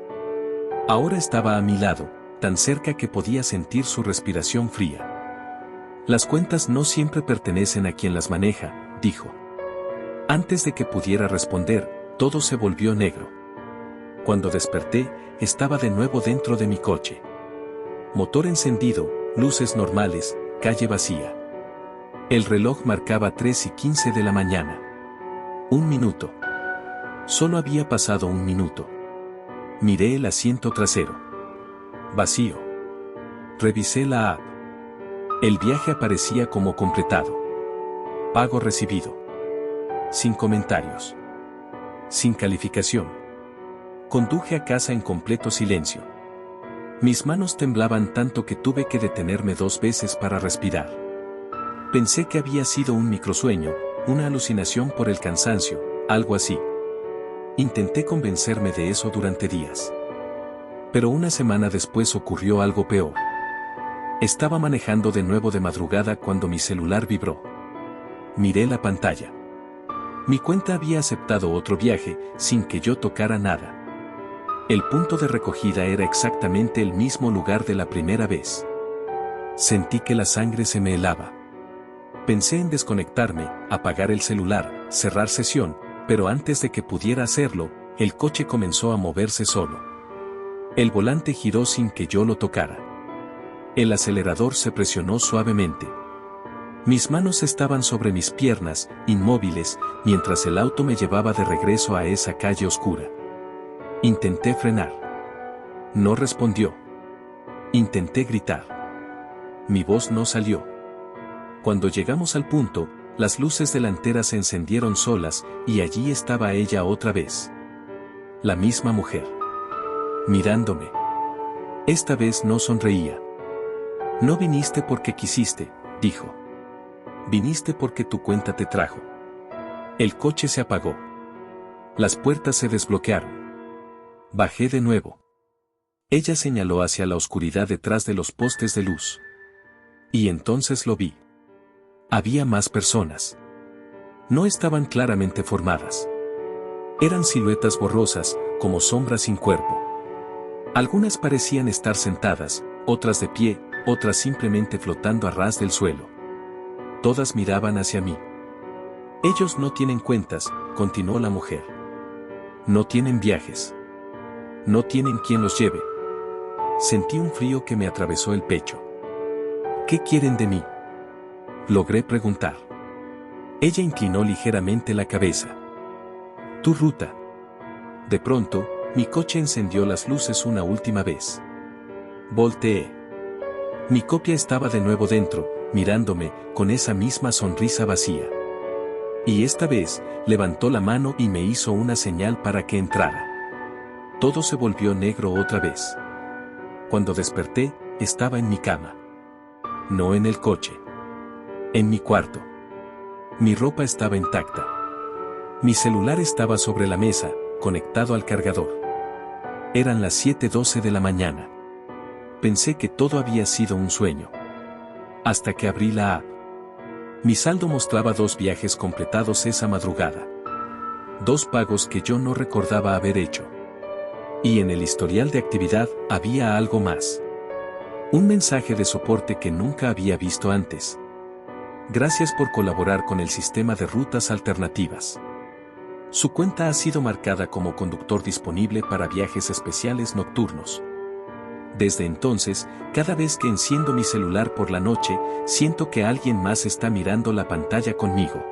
Ahora estaba a mi lado, tan cerca que podía sentir su respiración fría. Las cuentas no siempre pertenecen a quien las maneja, dijo. Antes de que pudiera responder, todo se volvió negro. Cuando desperté, estaba de nuevo dentro de mi coche. Motor encendido, luces normales, calle vacía. El reloj marcaba 3:15 de la mañana. 1 minuto. Solo había pasado 1 minuto. Miré el asiento trasero. Vacío. Revisé la app. El viaje aparecía como completado. Pago recibido. Sin comentarios. Sin calificación. Conduje a casa en completo silencio. Mis manos temblaban tanto que tuve que detenerme 2 veces para respirar. Pensé que había sido un microsueño, una alucinación por el cansancio, algo así. Intenté convencerme de eso durante días. Pero una semana después ocurrió algo peor. Estaba manejando de nuevo de madrugada cuando mi celular vibró. Miré la pantalla. Mi cuenta había aceptado otro viaje, sin que yo tocara nada. El punto de recogida era exactamente el mismo lugar de la primera vez. Sentí que la sangre se me helaba. Pensé en desconectarme, apagar el celular, cerrar sesión, pero antes de que pudiera hacerlo, el coche comenzó a moverse solo. El volante giró sin que yo lo tocara. El acelerador se presionó suavemente. Mis manos estaban sobre mis piernas, inmóviles, mientras el auto me llevaba de regreso a esa calle oscura. Intenté frenar. No respondió. Intenté gritar. Mi voz no salió. Cuando llegamos al punto, Las luces delanteras se encendieron solas y allí estaba ella otra vez. La misma mujer. Mirándome. Esta vez no sonreía. No viniste porque quisiste, dijo. Viniste porque tu cuenta te trajo. El coche se apagó. Las puertas se desbloquearon. Bajé de nuevo. Ella señaló hacia la oscuridad detrás de los postes de luz. Y entonces lo vi. Había más personas. No estaban claramente formadas. Eran siluetas borrosas, como sombras sin cuerpo. Algunas parecían estar sentadas, otras de pie, otras simplemente flotando a ras del suelo. Todas miraban hacia mí. Ellos no tienen cuentas, continuó la mujer. No tienen viajes. No tienen quien los lleve. Sentí un frío que me atravesó el pecho. ¿Qué quieren de mí? Logré preguntar. Ella inclinó ligeramente la cabeza. Tu ruta. De pronto, mi coche encendió las luces una última vez. Volteé. Mi copia estaba de nuevo dentro, mirándome, con esa misma sonrisa vacía. Y esta vez, levantó la mano y me hizo una señal para que entrara. Todo se volvió negro otra vez. Cuando desperté, estaba en mi cama. No en el coche. En mi cuarto. Mi ropa estaba intacta. Mi celular estaba sobre la mesa, conectado al cargador. Eran las 7:12 de la mañana. Pensé que todo había sido un sueño. Hasta que abrí la app. Mi saldo mostraba 2 viajes completados esa madrugada. 2 pagos que yo no recordaba haber hecho. Y en el historial de actividad había algo más. Un mensaje de soporte que nunca había visto antes. Gracias por colaborar con el sistema de rutas alternativas. Su cuenta ha sido marcada como conductor disponible para viajes especiales nocturnos. Desde entonces, cada vez que enciendo mi celular por la noche, siento que alguien más está mirando la pantalla conmigo.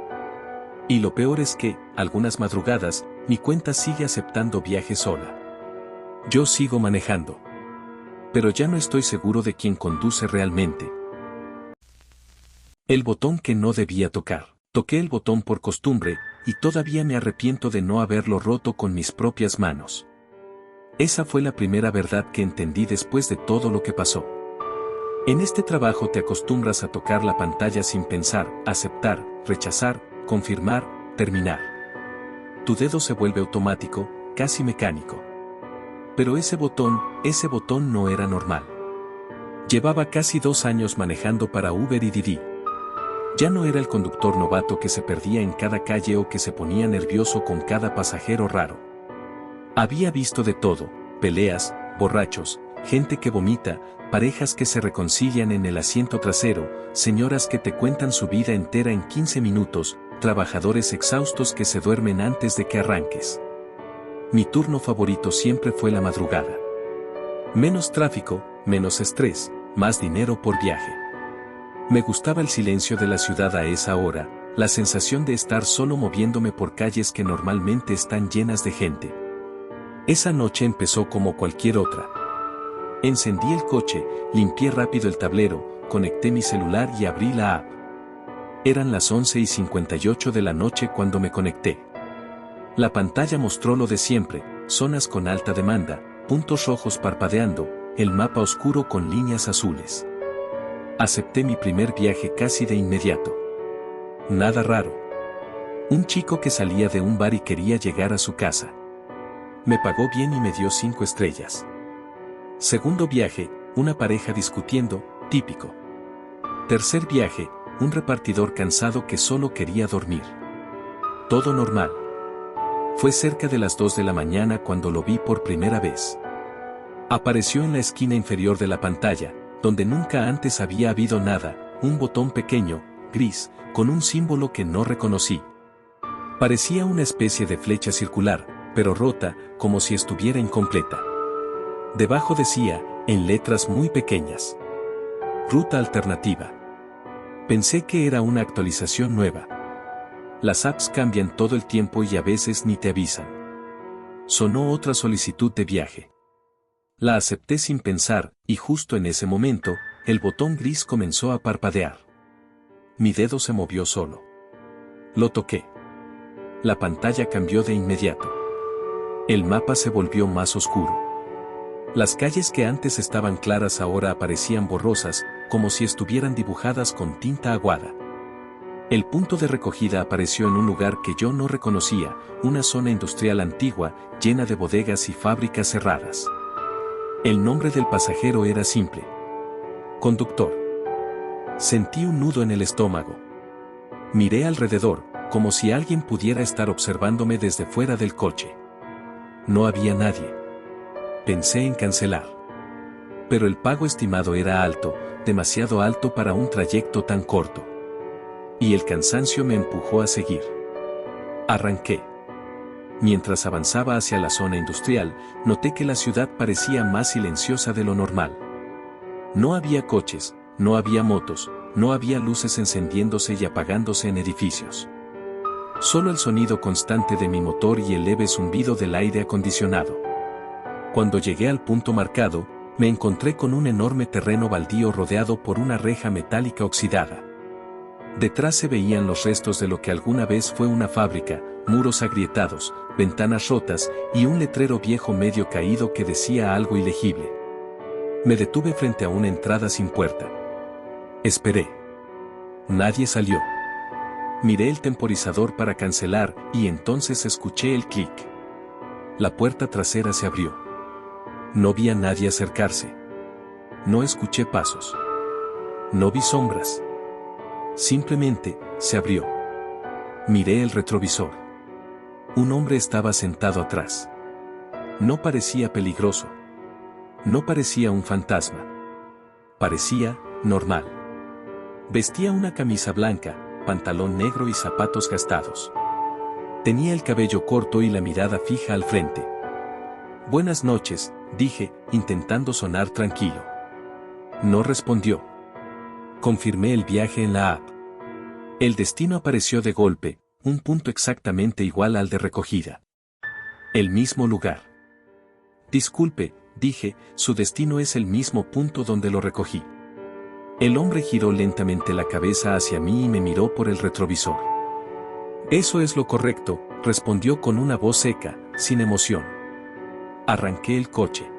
Y lo peor es que, algunas madrugadas, mi cuenta sigue aceptando viajes sola. Yo sigo manejando. Pero ya no estoy seguro de quién conduce realmente. El botón que no debía tocar. Toqué el botón por costumbre, y todavía me arrepiento de no haberlo roto con mis propias manos. Esa fue la primera verdad que entendí después de todo lo que pasó. En este trabajo te acostumbras a tocar la pantalla sin pensar, aceptar, rechazar, confirmar, terminar. Tu dedo se vuelve automático, casi mecánico. Pero ese botón no era normal. Llevaba casi 2 años manejando para Uber y Didi. Ya no era el conductor novato que se perdía en cada calle o que se ponía nervioso con cada pasajero raro. Había visto de todo: peleas, borrachos, gente que vomita, parejas que se reconcilian en el asiento trasero, señoras que te cuentan su vida entera en 15 minutos, trabajadores exhaustos que se duermen antes de que arranques. Mi turno favorito siempre fue la madrugada. Menos tráfico, menos estrés, más dinero por viaje. Me gustaba el silencio de la ciudad a esa hora, la sensación de estar solo moviéndome por calles que normalmente están llenas de gente. Esa noche empezó como cualquier otra. Encendí el coche, limpié rápido el tablero, conecté mi celular y abrí la app. Eran las 11:58 de la noche cuando me conecté. La pantalla mostró lo de siempre: zonas con alta demanda, puntos rojos parpadeando, el mapa oscuro con líneas azules. Acepté mi primer viaje casi de inmediato. Nada raro. Un chico que salía de un bar y quería llegar a su casa. Me pagó bien y me dio 5 estrellas. Segundo viaje, una pareja discutiendo, típico. Tercer viaje, un repartidor cansado que solo quería dormir. Todo normal. Fue cerca de las 2 de la mañana cuando lo vi por primera vez. Apareció en la esquina inferior de la pantalla, donde nunca antes había habido nada, un botón pequeño, gris, con un símbolo que no reconocí. Parecía una especie de flecha circular, pero rota, como si estuviera incompleta. Debajo decía, en letras muy pequeñas: Ruta alternativa. Pensé que era una actualización nueva. Las apps cambian todo el tiempo y a veces ni te avisan. Sonó otra solicitud de viaje. La acepté sin pensar, y justo en ese momento, el botón gris comenzó a parpadear. Mi dedo se movió solo. Lo toqué. La pantalla cambió de inmediato. El mapa se volvió más oscuro. Las calles que antes estaban claras ahora aparecían borrosas, como si estuvieran dibujadas con tinta aguada. El punto de recogida apareció en un lugar que yo no reconocía, una zona industrial antigua, llena de bodegas y fábricas cerradas. El nombre del pasajero era simple: conductor. Sentí un nudo en el estómago. Miré alrededor, como si alguien pudiera estar observándome desde fuera del coche. No había nadie. Pensé en cancelar. Pero el pago estimado era alto, demasiado alto para un trayecto tan corto. Y el cansancio me empujó a seguir. Arranqué. Mientras avanzaba hacia la zona industrial, noté que la ciudad parecía más silenciosa de lo normal. No había coches, no había motos, no había luces encendiéndose y apagándose en edificios. Solo el sonido constante de mi motor y el leve zumbido del aire acondicionado. Cuando llegué al punto marcado, me encontré con un enorme terreno baldío rodeado por una reja metálica oxidada. Detrás se veían los restos de lo que alguna vez fue una fábrica, muros agrietados, ventanas rotas y un letrero viejo medio caído que decía algo ilegible. Me detuve frente a una entrada sin puerta. Esperé. Nadie salió. Miré el temporizador para cancelar y entonces escuché el clic. La puerta trasera se abrió. No vi a nadie acercarse. No escuché pasos. No vi sombras. Simplemente, se abrió. Miré el retrovisor. Un hombre estaba sentado atrás. No parecía peligroso. No parecía un fantasma. Parecía normal. Vestía una camisa blanca, pantalón negro y zapatos gastados. Tenía el cabello corto y la mirada fija al frente. Buenas noches, dije, intentando sonar tranquilo. No respondió. Confirmé el viaje en la app. El destino apareció de golpe, un punto exactamente igual al de recogida. El mismo lugar. Disculpe, dije, su destino es el mismo punto donde lo recogí. El hombre giró lentamente la cabeza hacia mí y me miró por el retrovisor. Eso es lo correcto, respondió con una voz seca, sin emoción. Arranqué el coche.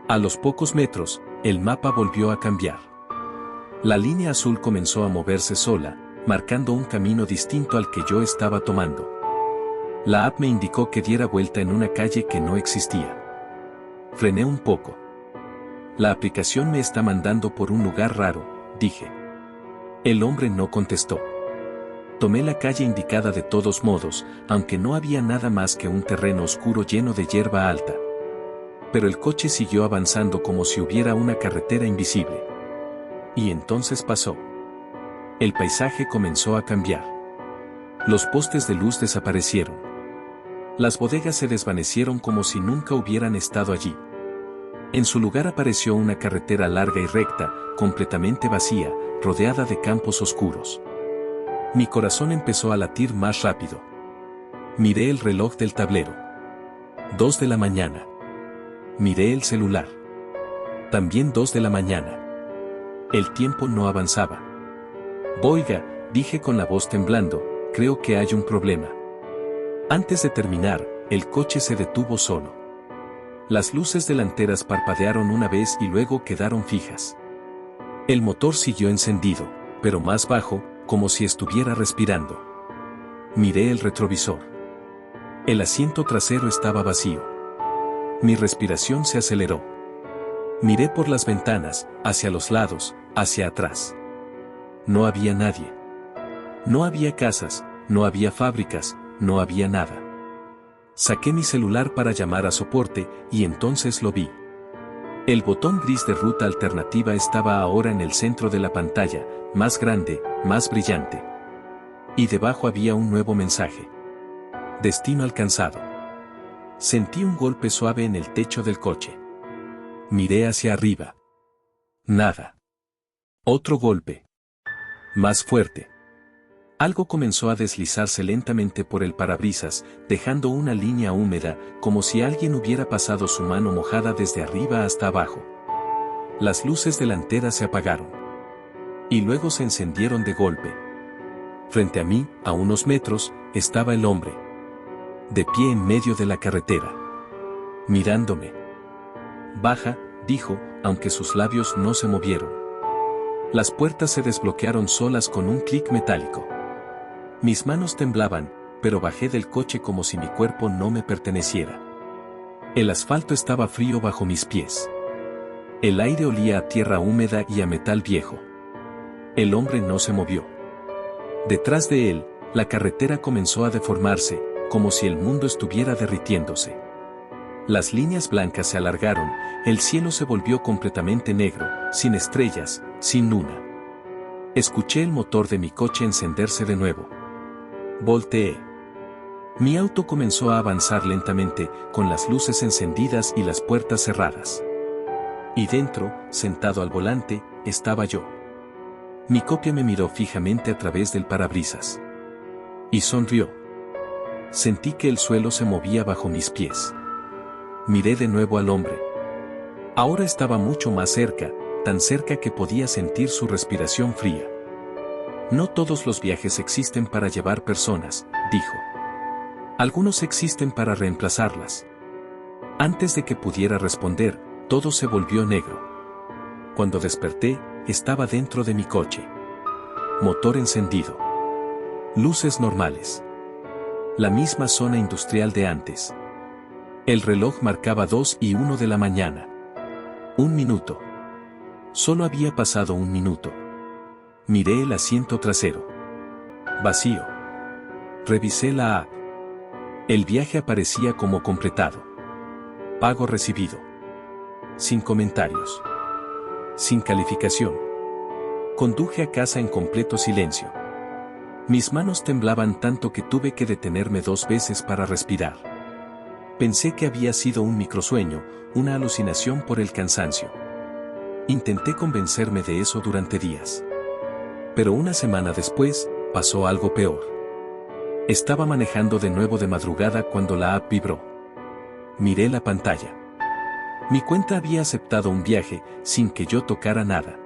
A los pocos metros, el mapa volvió a cambiar. La línea azul comenzó a moverse sola, marcando un camino distinto al que yo estaba tomando. La app me indicó que diera vuelta en una calle que no existía. Frené un poco. La aplicación me está mandando por un lugar raro, dije. El hombre no contestó. Tomé la calle indicada de todos modos, aunque no había nada más que un terreno oscuro lleno de hierba alta. Pero el coche siguió avanzando como si hubiera una carretera invisible. Y entonces pasó. El paisaje comenzó a cambiar. Los postes de luz desaparecieron. Las bodegas se desvanecieron como si nunca hubieran estado allí. En su lugar apareció una carretera larga y recta, completamente vacía, rodeada de campos oscuros. Mi corazón empezó a latir más rápido. Miré el reloj del tablero. 2 de la mañana. Miré el celular. También 2 de la mañana. El tiempo no avanzaba. Oiga, dije con la voz temblando, creo que hay un problema. Antes de terminar, el coche se detuvo solo. Las luces delanteras parpadearon una vez y luego quedaron fijas. El motor siguió encendido, pero más bajo, como si estuviera respirando. Miré el retrovisor. El asiento trasero estaba vacío. Mi respiración se aceleró. Miré por las ventanas, hacia los lados, hacia atrás. No había nadie. No había casas, no había fábricas, no había nada. Saqué mi celular para llamar a soporte y entonces lo vi. El botón gris de ruta alternativa estaba ahora en el centro de la pantalla, más grande, más brillante. Y debajo había un nuevo mensaje. Destino alcanzado. Sentí un golpe suave en el techo del coche. Miré hacia arriba. Nada. Otro golpe. Más fuerte. Algo comenzó a deslizarse lentamente por el parabrisas, dejando una línea húmeda, como si alguien hubiera pasado su mano mojada desde arriba hasta abajo. Las luces delanteras se apagaron. Y luego se encendieron de golpe. Frente a mí, a unos metros, estaba el hombre. De pie en medio de la carretera. Mirándome. Baja, dijo, aunque sus labios no se movieron. Las puertas se desbloquearon solas con un clic metálico. Mis manos temblaban, pero bajé del coche como si mi cuerpo no me perteneciera. El asfalto estaba frío bajo mis pies. El aire olía a tierra húmeda y a metal viejo. El hombre no se movió. Detrás de él, la carretera comenzó a deformarse, como si el mundo estuviera derritiéndose. Las líneas blancas se alargaron, el cielo se volvió completamente negro, sin estrellas, sin luna. Escuché el motor de mi coche encenderse de nuevo. Volteé. Mi auto comenzó a avanzar lentamente, con las luces encendidas y las puertas cerradas. Y dentro, sentado al volante, estaba yo. Mi copia me miró fijamente a través del parabrisas. Y sonrió. Sentí que el suelo se movía bajo mis pies. Miré de nuevo al hombre. Ahora estaba mucho más cerca, tan cerca que podía sentir su respiración fría. No todos los viajes existen para llevar personas, dijo. Algunos existen para reemplazarlas. Antes de que pudiera responder, todo se volvió negro. Cuando desperté, estaba dentro de mi coche. Motor encendido. Luces normales. La misma zona industrial de antes. El reloj marcaba 2:01 de la mañana. 1 minuto. Solo había pasado 1 minuto. Miré el asiento trasero. Vacío. Revisé la app. El viaje aparecía como completado. Pago recibido. Sin comentarios. Sin calificación. Conduje a casa en completo silencio. Mis manos temblaban tanto que tuve que detenerme 2 veces para respirar. Pensé que había sido un microsueño, una alucinación por el cansancio. Intenté convencerme de eso durante días. Pero una semana después, pasó algo peor. Estaba manejando de nuevo de madrugada cuando la app vibró. Miré la pantalla. Mi cuenta había aceptado un viaje, sin que yo tocara nada.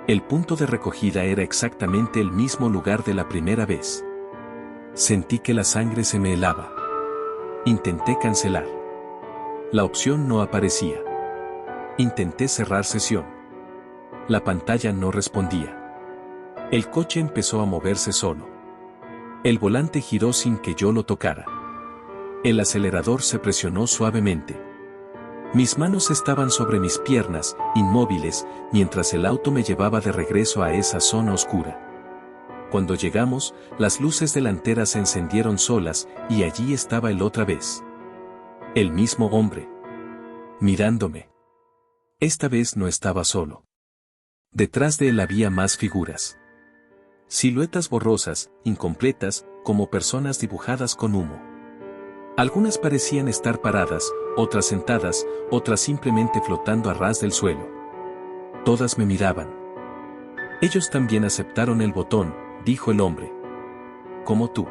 El punto de recogida era exactamente el mismo lugar de la primera vez. Sentí que la sangre se me helaba. Intenté cancelar. La opción no aparecía. Intenté cerrar sesión. La pantalla no respondía. El coche empezó a moverse solo. El volante giró sin que yo lo tocara. El acelerador se presionó suavemente. Mis manos estaban sobre mis piernas, inmóviles, mientras el auto me llevaba de regreso a esa zona oscura. Cuando llegamos, las luces delanteras se encendieron solas, y allí estaba él otra vez. El mismo hombre. Mirándome. Esta vez no estaba solo. Detrás de él había más figuras. Siluetas borrosas, incompletas, como personas dibujadas con humo. Algunas parecían estar paradas, otras sentadas, otras simplemente flotando a ras del suelo. Todas me miraban. Ellos también aceptaron el botón, dijo el hombre. Como tú.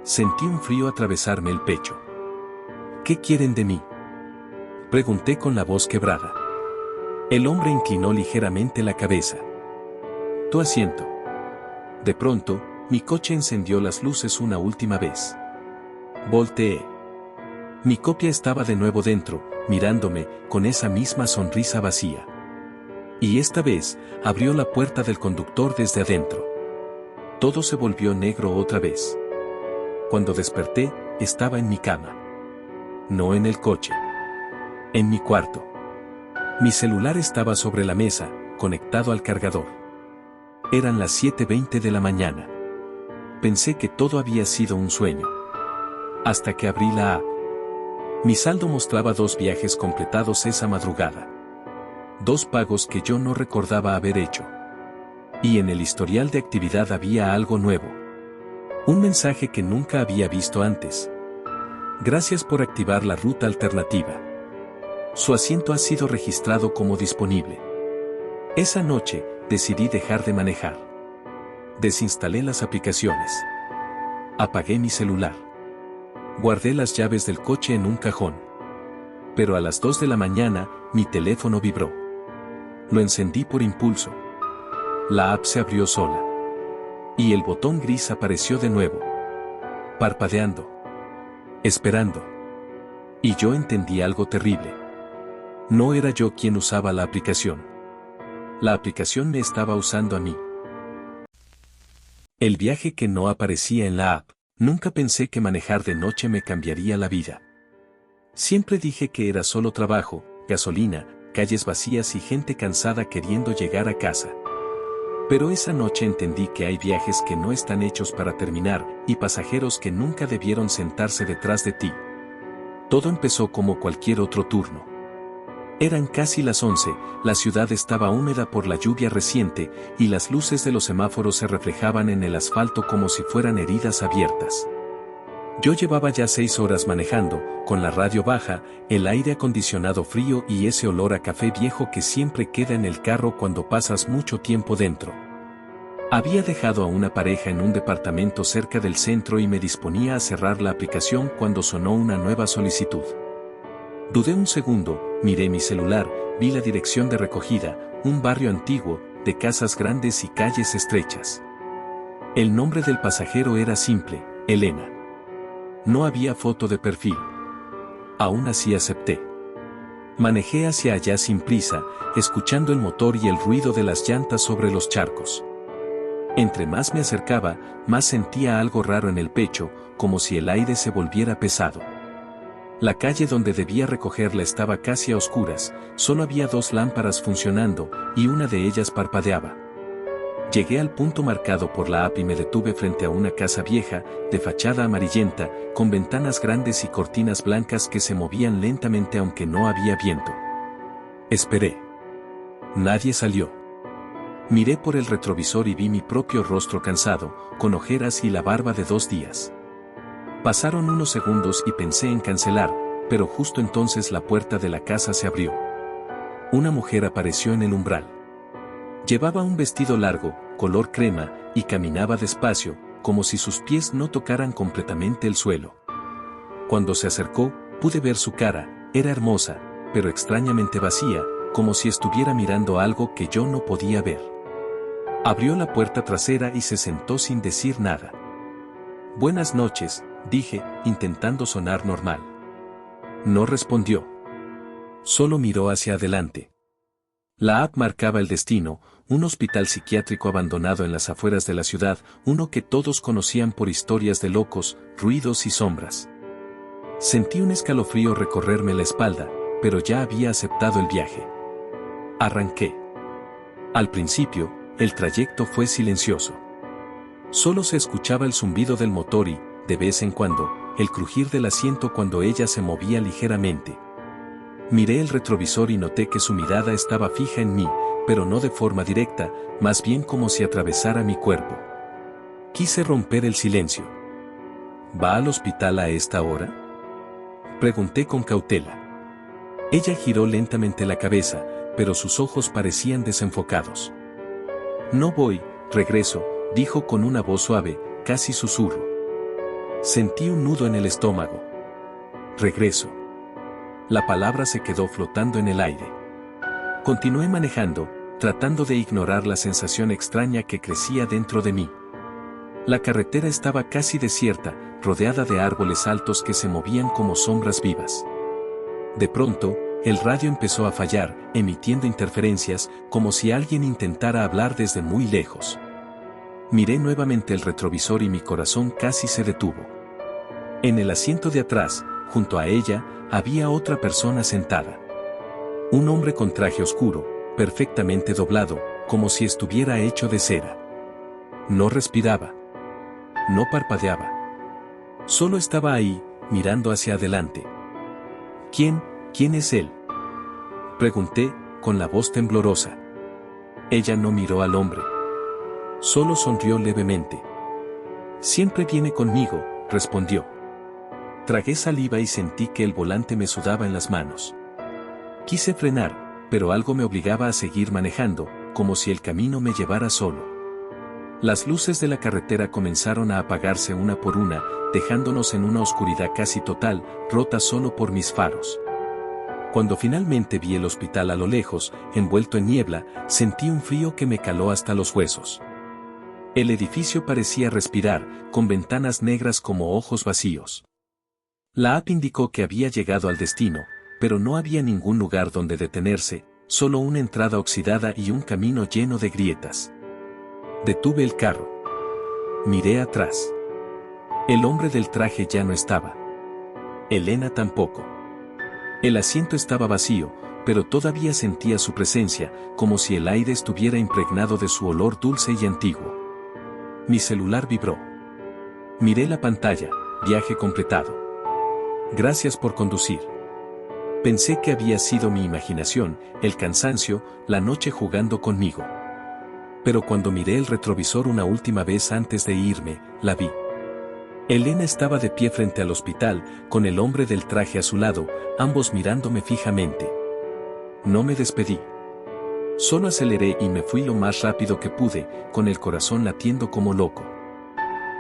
Sentí un frío atravesarme el pecho. ¿Qué quieren de mí? Pregunté con la voz quebrada. El hombre inclinó ligeramente la cabeza. Tu asiento. De pronto, mi coche encendió las luces una última vez. Volteé. Mi copia estaba de nuevo dentro, mirándome, con esa misma sonrisa vacía. Y esta vez, abrió la puerta del conductor desde adentro. Todo se volvió negro otra vez. Cuando desperté, estaba en mi cama. No en el coche. En mi cuarto. Mi celular estaba sobre la mesa, conectado al cargador. Eran las 7:20 de la mañana. Pensé que todo había sido un sueño. Hasta que abrí la app. Mi saldo mostraba 2 viajes completados esa madrugada. 2 pagos que yo no recordaba haber hecho. Y en el historial de actividad había algo nuevo. Un mensaje que nunca había visto antes. Gracias por activar la ruta alternativa. Su asiento ha sido registrado como disponible. Esa noche, decidí dejar de manejar. Desinstalé las aplicaciones. Apagué mi celular. Guardé las llaves del coche en un cajón. Pero a las 2 de la mañana, mi teléfono vibró. Lo encendí por impulso. La app se abrió sola. Y el botón gris apareció de nuevo. Parpadeando. Esperando. Y yo entendí algo terrible. No era yo quien usaba la aplicación. La aplicación me estaba usando a mí. El viaje que no aparecía en la app. Nunca pensé que manejar de noche me cambiaría la vida. Siempre dije que era solo trabajo, gasolina, calles vacías y gente cansada queriendo llegar a casa. Pero esa noche entendí que hay viajes que no están hechos para terminar, y pasajeros que nunca debieron sentarse detrás de ti. Todo empezó como cualquier otro turno. Eran casi las 11, la ciudad estaba húmeda por la lluvia reciente, y las luces de los semáforos se reflejaban en el asfalto como si fueran heridas abiertas. Yo llevaba ya 6 horas manejando, con la radio baja, el aire acondicionado frío y ese olor a café viejo que siempre queda en el carro cuando pasas mucho tiempo dentro. Había dejado a una pareja en un departamento cerca del centro y me disponía a cerrar la aplicación cuando sonó una nueva solicitud. Dudé un segundo, miré mi celular, vi la dirección de recogida, un barrio antiguo, de casas grandes y calles estrechas. El nombre del pasajero era simple, Elena. No había foto de perfil. Aún así acepté. Manejé hacia allá sin prisa, escuchando el motor y el ruido de las llantas sobre los charcos. Entre más me acercaba, más sentía algo raro en el pecho, como si el aire se volviera pesado. La calle donde debía recogerla estaba casi a oscuras, solo había 2 lámparas funcionando, y una de ellas parpadeaba. Llegué al punto marcado por la app y me detuve frente a una casa vieja, de fachada amarillenta, con ventanas grandes y cortinas blancas que se movían lentamente aunque no había viento. Esperé. Nadie salió. Miré por el retrovisor y vi mi propio rostro cansado, con ojeras y la barba de 2 días. Pasaron unos segundos y pensé en cancelar, pero justo entonces la puerta de la casa se abrió. Una mujer apareció en el umbral. Llevaba un vestido largo, color crema, y caminaba despacio, como si sus pies no tocaran completamente el suelo. Cuando se acercó, pude ver su cara, era hermosa, pero extrañamente vacía, como si estuviera mirando algo que yo no podía ver. Abrió la puerta trasera y se sentó sin decir nada. «Buenas noches», dije, intentando sonar normal. No respondió. Solo miró hacia adelante. La app marcaba el destino, un hospital psiquiátrico abandonado en las afueras de la ciudad, uno que todos conocían por historias de locos, ruidos y sombras. Sentí un escalofrío recorrerme la espalda, pero ya había aceptado el viaje. Arranqué. Al principio, el trayecto fue silencioso. Solo se escuchaba el zumbido del motor y, de vez en cuando, el crujir del asiento cuando ella se movía ligeramente. Miré el retrovisor y noté que su mirada estaba fija en mí, pero no de forma directa, más bien como si atravesara mi cuerpo. Quise romper el silencio. ¿Va al hospital a esta hora?, pregunté con cautela. Ella giró lentamente la cabeza, pero sus ojos parecían desenfocados. No voy, regreso, dijo con una voz suave, casi susurro. Sentí un nudo en el estómago. Regreso. La palabra se quedó flotando en el aire. Continué manejando, tratando de ignorar la sensación extraña que crecía dentro de mí. La carretera estaba casi desierta, rodeada de árboles altos que se movían como sombras vivas. De pronto, el radio empezó a fallar, emitiendo interferencias, como si alguien intentara hablar desde muy lejos. Miré nuevamente el retrovisor y mi corazón casi se detuvo. En el asiento de atrás, junto a ella, había otra persona sentada. Un hombre con traje oscuro, perfectamente doblado, como si estuviera hecho de cera. No respiraba. No parpadeaba. Solo estaba ahí, mirando hacia adelante. ¿Quién es él?, pregunté, con la voz temblorosa. Ella no miró al hombre. Solo sonrió levemente. Siempre viene conmigo, respondió. Tragué saliva y sentí que el volante me sudaba en las manos. Quise frenar, pero algo me obligaba a seguir manejando, como si el camino me llevara solo. Las luces de la carretera comenzaron a apagarse una por una, dejándonos en una oscuridad casi total, rota solo por mis faros. Cuando finalmente vi el hospital a lo lejos, envuelto en niebla, sentí un frío que me caló hasta los huesos. El edificio parecía respirar, con ventanas negras como ojos vacíos. La app indicó que había llegado al destino, pero no había ningún lugar donde detenerse, solo una entrada oxidada y un camino lleno de grietas. Detuve el carro. Miré atrás. El hombre del traje ya no estaba. Elena tampoco. El asiento estaba vacío, pero todavía sentía su presencia, como si el aire estuviera impregnado de su olor dulce y antiguo. Mi celular vibró. Miré la pantalla, viaje completado. Gracias por conducir. Pensé que había sido mi imaginación, el cansancio, la noche jugando conmigo. Pero cuando miré el retrovisor una última vez antes de irme, la vi. Elena estaba de pie frente al hospital, con el hombre del traje a su lado, ambos mirándome fijamente. No me despedí. Solo aceleré y me fui lo más rápido que pude, con el corazón latiendo como loco.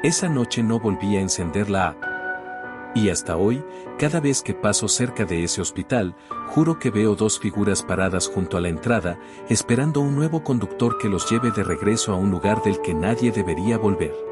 Esa noche no volví a encender la app. Y hasta hoy, cada vez que paso cerca de ese hospital, juro que veo dos figuras paradas junto a la entrada, esperando un nuevo conductor que los lleve de regreso a un lugar del que nadie debería volver.